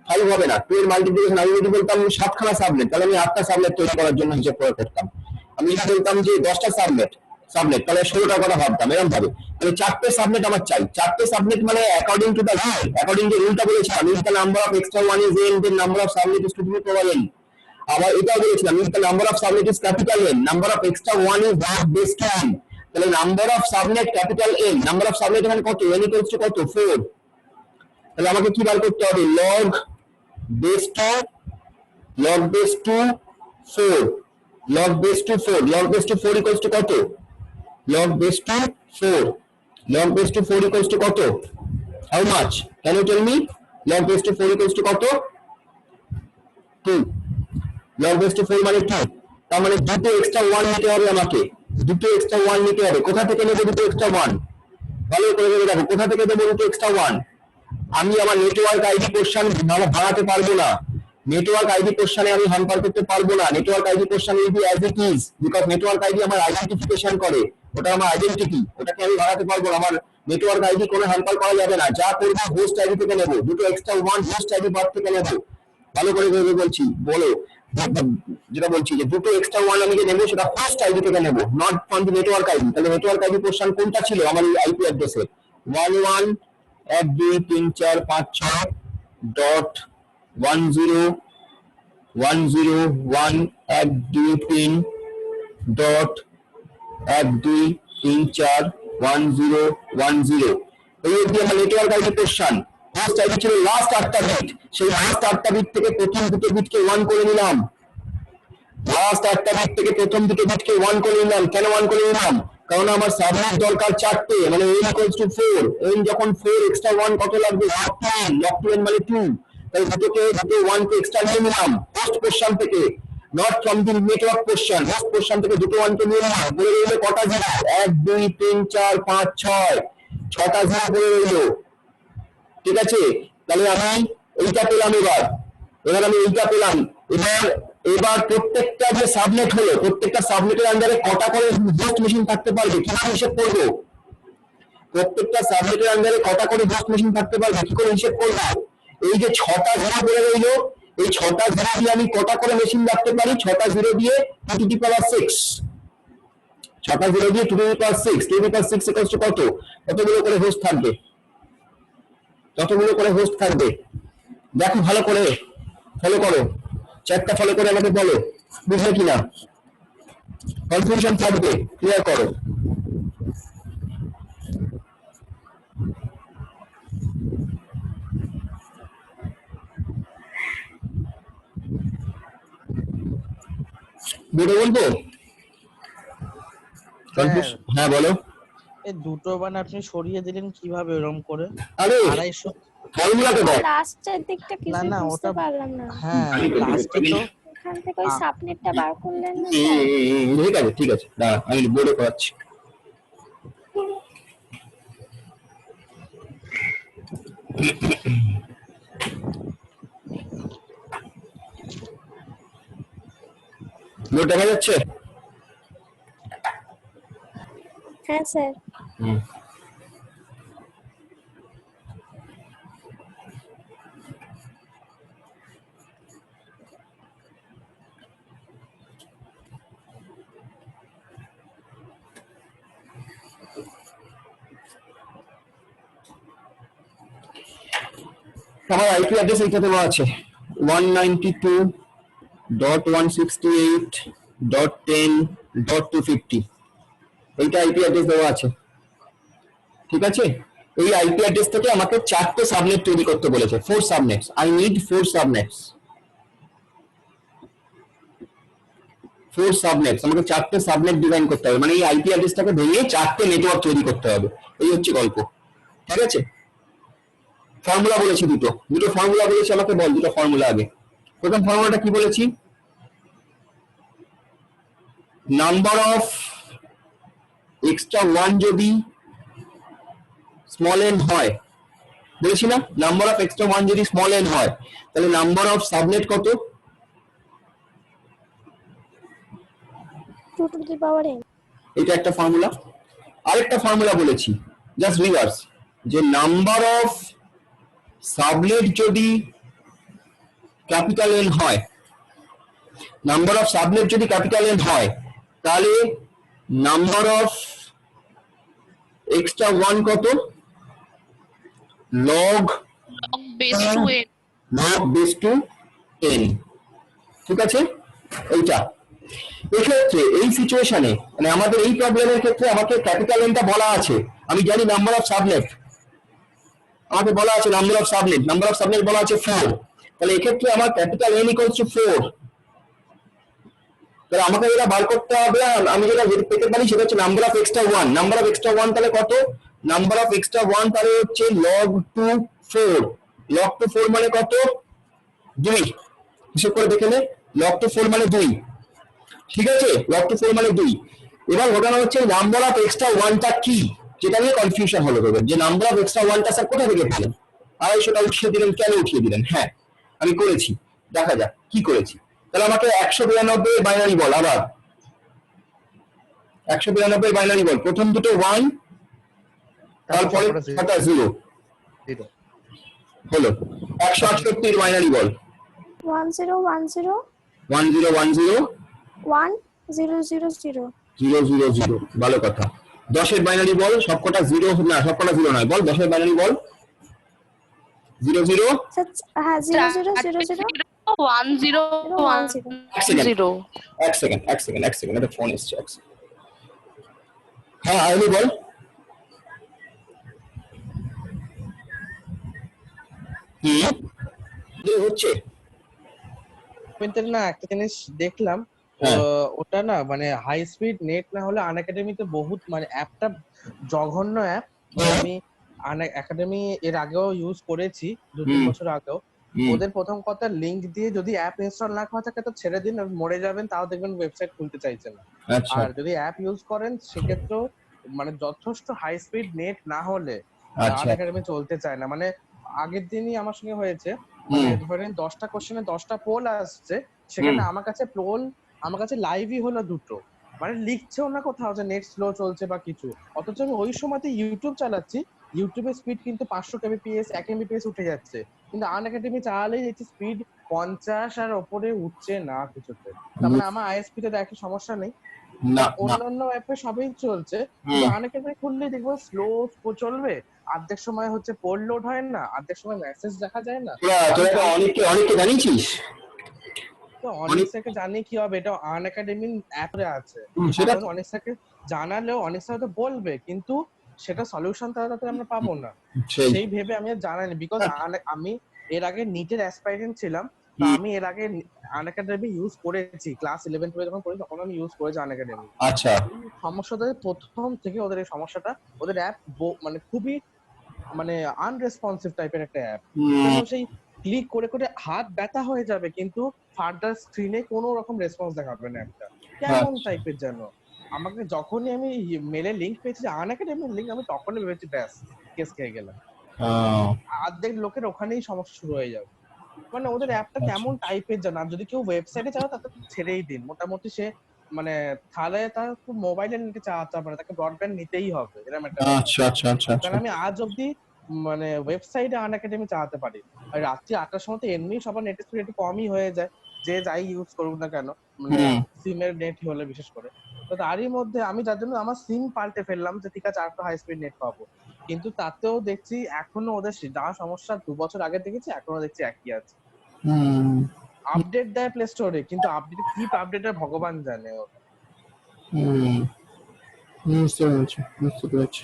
5 হবে না, 2 এর মাল্টিপ্লিকেশন। আমি যদি বলতাম 7খানা সাবনেট, তাহলে আমি 8টা সাবনেট তৈরি করার জন্য হিসাব করে করতাম। আমি যদি বলতাম যে 10টা সাবনেট, তাহলে 16টা কথা ভাবতাম, এরকম ভাবে। তাহলে 4টে সাবনেট আমার চাই। 4টে সাবনেট মানে according to the rule, according to রুলটা বলেছিলাম, if the number of extra one is n, then number of subnet is to the power n। আবার এটাও বলেছিলাম, if the number of subnet is capital N, number of extra one is not base two n। তাহলে number of subnet capital N, number of subnet এখানে কত? n equals to কত? 4। তাহলে আমাকে কি বার করতে হবে? log base to 4, log base to 4 equals to কত? log base to 4 equals to কত? How much? Can you tell me? log base to 4 equals to কত? 2. log base to 4 মানে 2। তার মানে দুটো এক্সট্রা 1 নিতে হবে আমাকে, কোথা থেকে নেব দুটো এক্সট্রা 1? ভালো করে ভেবে দেখো, কোথা থেকে দেবো দুটো এক্সট্রা 1? আমি আমার নেটওয়ার্ক আইডি পোর্শন ভাঙাতে পারবো না, নেটওয়ার্ক আইডি পোর্শনে আমি হ্যাম্পার করতে পারবো না। Network ID portion will be as it is, because network ID আমার আইডেন্টিফিকেশন করে, ওটা আমার আইডেন্টিটি, ওটাকে আমি ভাঙাতে পারবো না। আমার নেটওয়ার্ক আইডি কোনো হ্যাম্পার করা যাবে না। যা করবো হোস্ট আইডি থেকে নেবো, দুটো এক্সট্রা 1 হোস্ট আইডি পার্ট থেকে নেবো। ভালো করে ভেবে বলছি, বলো, যেটা বলছি যে দুটো এক্সট্রা 1 আমি যে নেবো সেটা হোস্ট আইডি থেকে নেবো, not from the network ID. তাহলে নেটওয়ার্ক আইডি পোর্শন কোনটা ছিল আমার আইপি অ্যাড্রেসে? 11 1 2 3 4 5 6 ডট 10 101 1 2 3 ডট 1 2 3 4 10 10। এই অবধি আমার network ID portion. Host ID ছিল লাস্ট 8টা বিট, সেই লাস্ট 8টা বিট থেকে প্রথম দুটো বিটকে 1 করে নিলাম। কেন 1 করে নিলাম? কারণ আমার সাবনেট দরকার 4টে, মানে n equals to 4। n যখন 4 এক্সট্রা 1 কত লাগবে? log to n মানে 2। তাই দুটো ওয়ানকে এক্সট্রা নিয়ে নিলাম হোস্ট পোর্শন থেকে, not from the network portion. Host portion থেকে দুটো ওয়ানকে নিয়ে নিলাম, বলে রইল কটা জিরো? 1 2 3 4 5 6, 6টা জিরো বলে রইল। ঠিক আছে, তাহলে আমি এইটা পেলাম। এবার আমি এইটা পেলাম। এবার প্রত্যেকটা যে সাবনেট হলো, প্রত্যেকটা সাবনেটের আন্ডারে কটা করে হোস্ট মেশিন থাকতে পারবে, কিভাবে হিসেব করবো? প্রত্যেকটা সাবনেটের আন্ডারে কটা করে হোস্ট মেশিন থাকতে পারবে, কি করে হিসেব করবো? এই যে 6টা জিরো পড়ে রইল, এই 6টা জিরো দিয়ে আমি কটা করে মেশিন রাখতে পারি? 6টা জিরো দিয়ে 2 to the power 6, 6টা জিরো দিয়ে 2 to the power 6, 2 to the power 6 equals to কত? কতগুলো করে হোস্ট থাকবে? কতগুলো করে হোস্ট থাকবে দেখো, ভালো করে ফলো করো, চ্যাটটা ফলো করে আমাকে বলো বুঝলে কিনা, কনফিউশন থাকবে ক্লিয়ার করো। বুঝে বলবো? হ্যাঁ বলো। এই দুটো বান আপনি সরিয়ে দিলেন কিভাবে এরকম করে? আরে 250 ফর্মুলাটা দাও। লাস্টের দিকটা কিছু না, বুঝতে ওটা- পারলাম না। হ্যাঁ লাস্টে তো এখান থেকে ওই সাবনেটটা বার করলেন না? ঠিক আছে ঠিক আছে, দাঁড়া আমি বোর্ডে করাচ্ছি। বোর্ড দেখা যাচ্ছে? হ্যাঁ স্যার। আমার আইপি অ্যাড্রেস এইটা দেওয়া আছে 192.168.10.250, এইটা আইপি অ্যাড্রেস দেওয়া আছে। ঠিক আছে, এই আইপি অ্যাড্রেস থেকে আমাকে 4টে সাবনেট তৈরি করতে বলেছে, 4 সাবনেটস। I need 4 সাবনেটস। 4 সাবনেটস, আমাকে 4টে সাবনেট ডিজাইন করতে হবে, মানে এই আইপি অ্যাড্রেসটাকে ভেঙে 4টে নেটওয়ার্ক তৈরি করতে হবে। এই হচ্ছে গল্প। ঠিক আছে, ফর্মুলা বলেছি দুটো ফর্মুলা বলেছি, আমাকে বল দুটো ফর্মুলা আগে। প্রথম ফর্মুলাটা কি বলেছি? নাম্বার অফ এক্সট্রা ওয়ান যদি স্মল এন হয়, বলেছি না? নাম্বার অফ এক্সট্রা ওয়ান যদি স্মল এন হয়, তাহলে নাম্বার অফ সাবনেট কত? 2 to the power n। এটা একটা ফর্মুলা। আরেকটা ফর্মুলা বলেছি জাস্ট রিভার্স, যে নাম্বার অফ সাবনেট যদি ক্যাপিটাল এন হয়, নাম্বার অফ সাবনেট যদি ক্যাপিটাল এন হয়, তাহলে নাম্বার অফ এক্সট্রা ওয়ান কত? Log base two n। ঠিক আছে, এইটা এক্ষেত্রে এই সিচুয়েশনে মানে আমাদের এই প্রবলেমের ক্ষেত্রে আমাকে ক্যাপিটাল এনটা বলা আছে, আমি জানি নাম্বার অফ সাবনেট, আমাকে বলা আছে নাম্বার অফ সাবনেট বলা আছে 4, তাহলে এক্ষেত্রে আমার ক্যাপিটাল এন ইকুয়ালস টু 4। তাহলে আমাকে যেটা বার করতে হবে, আমি যেটা পেতে পারি সেটা হচ্ছে number of extra one. Number of extra one তাহলে কত? নাম্বার অফ এক্সট্রা ওয়ান তাহলে হচ্ছে লগ টু 4। লগ টু 4 মানে কত? 2। হিসেব করে দেখে নে, লগ টু 4 মানে 2। ঠিক আছে, লগ টু 4 মানে 2। এবার ঘটনা হচ্ছে নাম্বার অফ এক্সট্রা ওয়ানটা কি, যেটা নিয়ে কনফিউশন হলো তোদের, যে নাম্বার অফ এক্সট্রা ওয়ানটা স্যার কোথা থেকে পেলেন? 250টা উঠিয়ে দিলেন, কেন উঠিয়ে দিলেন? হ্যাঁ আমি করেছি, দেখা যাক কি করেছি। তাহলে আমাকে 192 বাইনারি বল, আবার 192 বাইনারি বল, প্রথম দুটো 1, তারপরে 0 হলো। 168 বাইনারি বল, 1010 1010 1000 000, ভালো কথা। 10 এর বাইনারি বল, সবকটা 0 না, সবকটা 0 নয়, বল 10 এর বাইনারি বল। 00 হ্যাঁ 0000 1010। এক সেকেন্ড, একটা ফোন এসছে। হ্যাঁ আইলি বল। হচ্ছে না, একটা জিনিস দেখলাম, ওটা না মানে হাই স্পিড নেট না হলে আনএকাডেমিতে বহুত মানে অ্যাপটা জঘন্য অ্যাপ। আমি আনএকাডেমি এর আগেও ইউজ করেছি 2-3 বছর আগেও, ওদের প্রথম কথা লিংক দিয়ে যদি অ্যাপ ইনস্টল না করা থাকে তো ছেড়ে দিন, আর মরে যাবেন, তাও দেখবেন ওয়েবসাইট খুলতে চাইছে না। আচ্ছা আর যদি অ্যাপ ইউজ করেন সেক্ষেত্রে মানে যথেষ্ট হাই স্পিড নেট না হলে আচ্ছা আনএকাডেমি চলতে চায় না। মানে আগের দিনই আমার সঙ্গে হয়েছে, মানে ধরেন 10টা কোশ্চেনে 10টা পোল আসছে, সেখানে আমার কাছে লাইভই হলো দুটো, মানে লিখছেও না কোথাও যে নেট স্লো চলছে বা কিছু। অথচ আমি ওই সময়তে ইউটিউব চালাচ্ছি, ইউটিউবের স্পিড কিন্তু 500 kbps 1 mbps উঠে যাচ্ছে, কিন্তু আনএকাডেমি চালালেই দেখছি স্পিড 50 আর ওপরে উঠছে না কিছুতে। তার মানে আমার আইএসপি তে দেখে সমস্যা নেই, না অন্যান্য অ্যাপে সবই চলছে, কিন্তু আনএকাডেমি খুললেই দেখবো স্লো চলবে, অর্ধেক সময় হচ্ছে পোল লোড হয় না, অর্ধেক সময় মেসেজ দেখা যায় না। তোরা অনেককে জানিয়েছিস? তো অনেক স্যারকে জানি কি হবে, এটা আনএকাডেমি অ্যাপে আছে, সেটা এখন অনেক স্যারকে জানালেও অনেক স্যার তো বলবে, কিন্তু সেটা সলিউশন তাড়াতাড়ি আমরা পাবো না, সেই ভেবে আমি আর জানাইনি। বিকজ আমি এর আগে নিটের অ্যাসপাইরেন্ট ছিলাম, তো আমি এর আগে আনএকাডেমি ইউজ করেছি, ক্লাস 11 টুয়েলভ যখন পড়ি তখন আমি ইউজ করেছি আনএকাডেমি। আচ্ছা সমস্যাটা প্রথম থেকে ওদের এই সমস্যাটা, ওদের অ্যাপ মানে খুবই মানে আনরেসপন্সিভ টাইপের একটা অ্যাপ, সেই ক্লিক করে করে হাত ব্যথা হয়ে যাবে কিন্তু ফার্দার স্ক্রিনে কোনো রকম রেসপন্স দেখাবে না অ্যাপটা, কেমন টাইপের যেন। আমাকে যখনই আমি মেলে লিংক পেয়েছি আনএকাডেমির লিংক, আমি তখনই ভেবেছি ব্যাস কেস খেয়ে গেলাম, অর্ধেক লোকের ওখানেই সমস্যা শুরু হয়ে যাবে। মানে ওদের অ্যাপটা কেমন টাইপের জানো, আর যদি কেউ ওয়েবসাইটে চাও তাতে ছেড়েই দিন, মোটামুটি সে মানে তাহলে তার মোবাইলে নিতে চাওয়াতে হবে না, তাকে ব্রডব্যান্ড নিতেই হবে, এরকম একটা। আচ্ছা আচ্ছা আচ্ছা কারণ আমি আজ অব্দি মানে ওয়েবসাইটে আনএকাডেমি চালাতে পারি, আর রাত্রি 8টার সময় তো এমনি সবার নেট স্পিড একটু কমই হয়ে যায়, যে যাই ইউজ করুক না কেন, মানে সিমের নেট হলে বিশেষ করে। তো তারই মধ্যে আমি যার জন্য আমার সিম পাল্টে ফেললাম যে ঠিক আছে আর হাই স্পিড নেট পাবো, কিন্তু তাতেও দেখছি এখনো ওদের যা সমস্যা 2 বছর আগে দেখেছি এখনো দেখছি একই আছে। আপডেট দেয় প্লে স্টোরে, কিন্তু আপডেট কি আপডেট ভগবান জানে। বুঝতে পেরেছি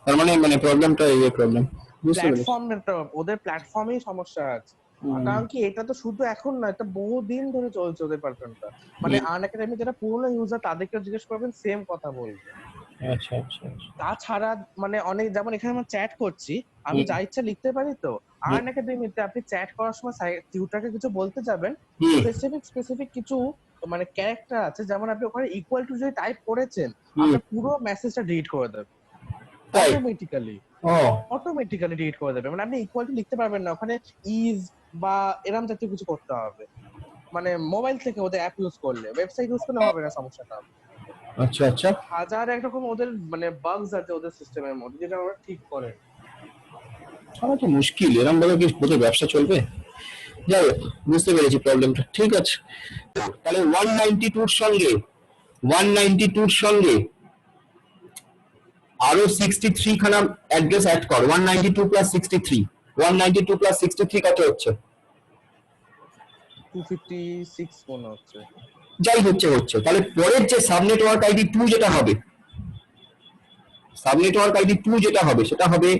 তার মানে প্রবলেমটা এই প্রবলেম প্ল্যাটফর্মটা, ওদের প্ল্যাটফর্মেই সমস্যা আছে। কারণ কি এটা তো শুধু এখন না, এটা বহুদিন ধরে চলছে ওদের প্ল্যাটফর্মটা, মানে আনএকাডেমি যারা পুরনো ইউজার তাদেরকে জিজ্ঞেস করবেন সেম কথা বলবে। আচ্ছা আচ্ছা তাছাড়া মানে অনেক, যেমন এখানে আমরা চ্যাট করছি, আমি যা ইচ্ছা লিখতে পারি, তো আনএকাডেমিতে আপনি চ্যাট করার সময় টিউটারকে কিছু বলতে যাবেন, স্পেসিফিক কিছু মানে ক্যারেক্টার আছে, যেমন আপনি ওখানে ইকুয়াল টু যদি টাইপ করেছেন আপনার পুরো মেসেজটা ডিলিট করে দেবে অটোমেটিক্যালি ডিলিট করে দেবে। মানে আপনি ইকুয়াল টু লিখতে পারবেন না, ওখানে ইজ বা এরম জাতীয় কিছু করতে হবে, মানে মোবাইল থেকে ওদের অ্যাপ ইউজ করলে, ওয়েবসাইট ইউজ করলে হবে না সমস্যাটা। আচ্ছা আচ্ছা হাজার একরকম ওদের মানে বাগস আছে ওদের সিস্টেমের মধ্যে, যেটা ওরা ঠিক করে। আমার তো মুশকিল, এরকম ভাবে কি ওদের ব্যবসা চলবে? যাই হোক, বুঝতে পেরেছি প্রবলেমটা, ঠিক আছে। তাহলে 192 সঙ্গে আরো 63 খানা অ্যাড্রেস অ্যাড কর। 192 প্লাস 63, 192 প্লাস 63 কত হচ্ছে? 256 মনে হচ্ছে। যাই হচ্ছে, তাহলে পরের যে সাবনেটওয়ার্ক আইডি 2 যেটা হবে, সেটা হবে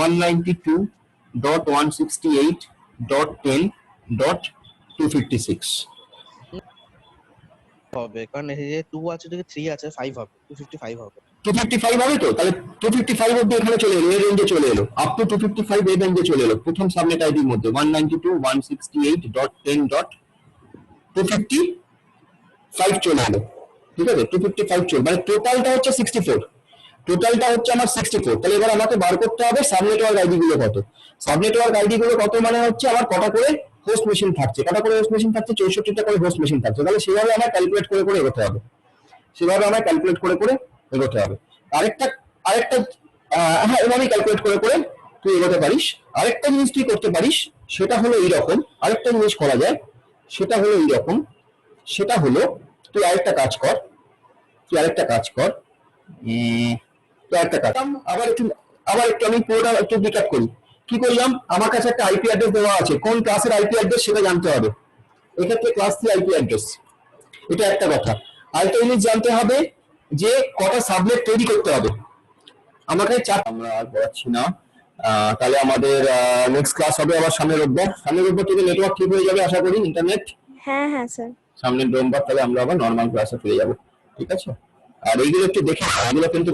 192.168.10.256 হবে, কারণ এই যে 2 আছে, যদি 3 আছে 5 হবে, 255 হবে। 255 হবে তো, তাহলে 255 অবধি এখানে চলে এলো, এই রেঞ্জে চলে এলো, আপ টু 255 এই রেঞ্জে চলে এলো প্রথম সাবনেট আইডির মধ্যে 192.168.10.255 চলে এলো, ঠিক আছে। 255 চলে, মানে টোটালটা হচ্ছে 64, আমার 64। তাহলে এবার আমাকে বার করতে হবে সাবনেটওয়ার্ক আইডি গুলো কত। সাবনেটওয়ার্ক আইডি গুলো কত মানে হচ্ছে আমার কটা করে হোস্ট মেশিন থাকছে, 64টা করে হোস্ট মেশিন থাকছে। তাহলে সেভাবে আমার ক্যালকুলেট করে এগোতে হবে, আরেকটা হ্যাঁ, এভাবেই ক্যালকুলেট করে তুই এগোতে পারিস। আরেকটা জিনিস তুই করতে পারিস, সেটা হলো এইরকম, আরেকটা জিনিস করা যায়, সেটা হলো এইরকম, সেটা হলো তুই আরেকটা কাজ কর, আবার একটু আমি পুরোটা একটু রিক্যাপ করি। কি করলাম, আমার কাছে একটা আইপি অ্যাড্রেস দেওয়া আছে, কোন ক্লাসের আইপি অ্যাড্রেস সেটা জানতে হবে, এক্ষেত্রে ক্লাস 3 আইপি অ্যাড্রেস, এটা একটা কথা। আরেকটা জিনিস জানতে হবে যে কটা সাবনেট তৈরি করতে হবে। আমাকে আমরা আর পড়াচ্ছি না, তাহলে আমাদের নেক্সট ক্লাস হবে আবার সামনের রোববার থেকে নেটওয়ার্ক ঠিক হয়ে যাবে আশা করি, ইন্টারনেট। হ্যাঁ হ্যাঁ স্যার, সামনের রোববার তাহলে আমরা আবার নর্মাল ক্লাসে ফিরে যাবো, ঠিক আছে। আর এইগুলো একটু দেখে, এগুলো কিন্তু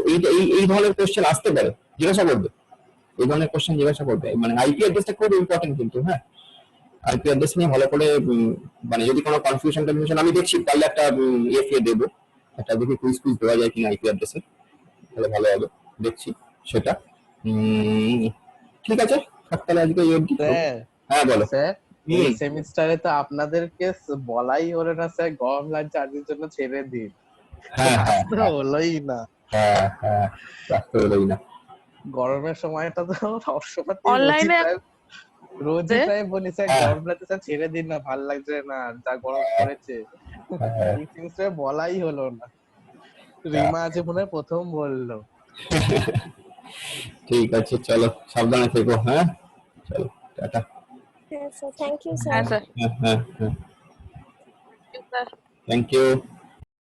এই ধরনের কোশ্চেন আসতে পারে, জিজ্ঞাসা করবে, মানে আইপি অ্যাড্রেসটা খুব ইম্পর্টেন্ট কিন্তু, হ্যাঁ। আইপি অ্যাড্রেস নিয়ে ভালো করে মানে যদি কোনো কনফিউশন আমি দেখছি, পারলে একটা ইয়ে দেবো, একটা দেখি কুইজ দেওয়া যায় কিনা আইপি অ্যাড্রেসে, তাহলে ভালো হবে, দেখছি সেটা। উম, ঠিক আছে, থাক তাহলে আজকে এই অবধি। স্যার হ্যাঁ বলো। স্যার হুম। সেমিস্টারে তো আপনাদেরকে বলাই হলো না স্যার, গরম লাগছে আজকের জন্য ছেড়ে দিন। হ্যাঁ ক্লাস হ্যাঁ তো হ্যাঁ হলোই না। হ্যাঁ হ্যাঁ, রাখতে হলোই না। গরমের সময়টা তো সবসময় অনলাইনে রোজই প্রায় বলি স্যার হ্যাঁ গরম লাগছে স্যার ছেড়ে দিন না, ভাল লাগছে না যা গরম পড়েছে। হ্যাঁ, এই সেমিস্টারে বলাই হলো না। রিমা আছে মনে হয় প্রথম বললো। ঠিক আছে, চলো সাবধানে থেকো। হ্যাঁ, চলো, টাটা। হ্যাঁ স্যার, থ্যাংক ইউ স্যার। হ্যাঁ স্যার হ্যাঁ হ্যাঁ হ্যাঁ, স্যার থ্যাংক ইউ।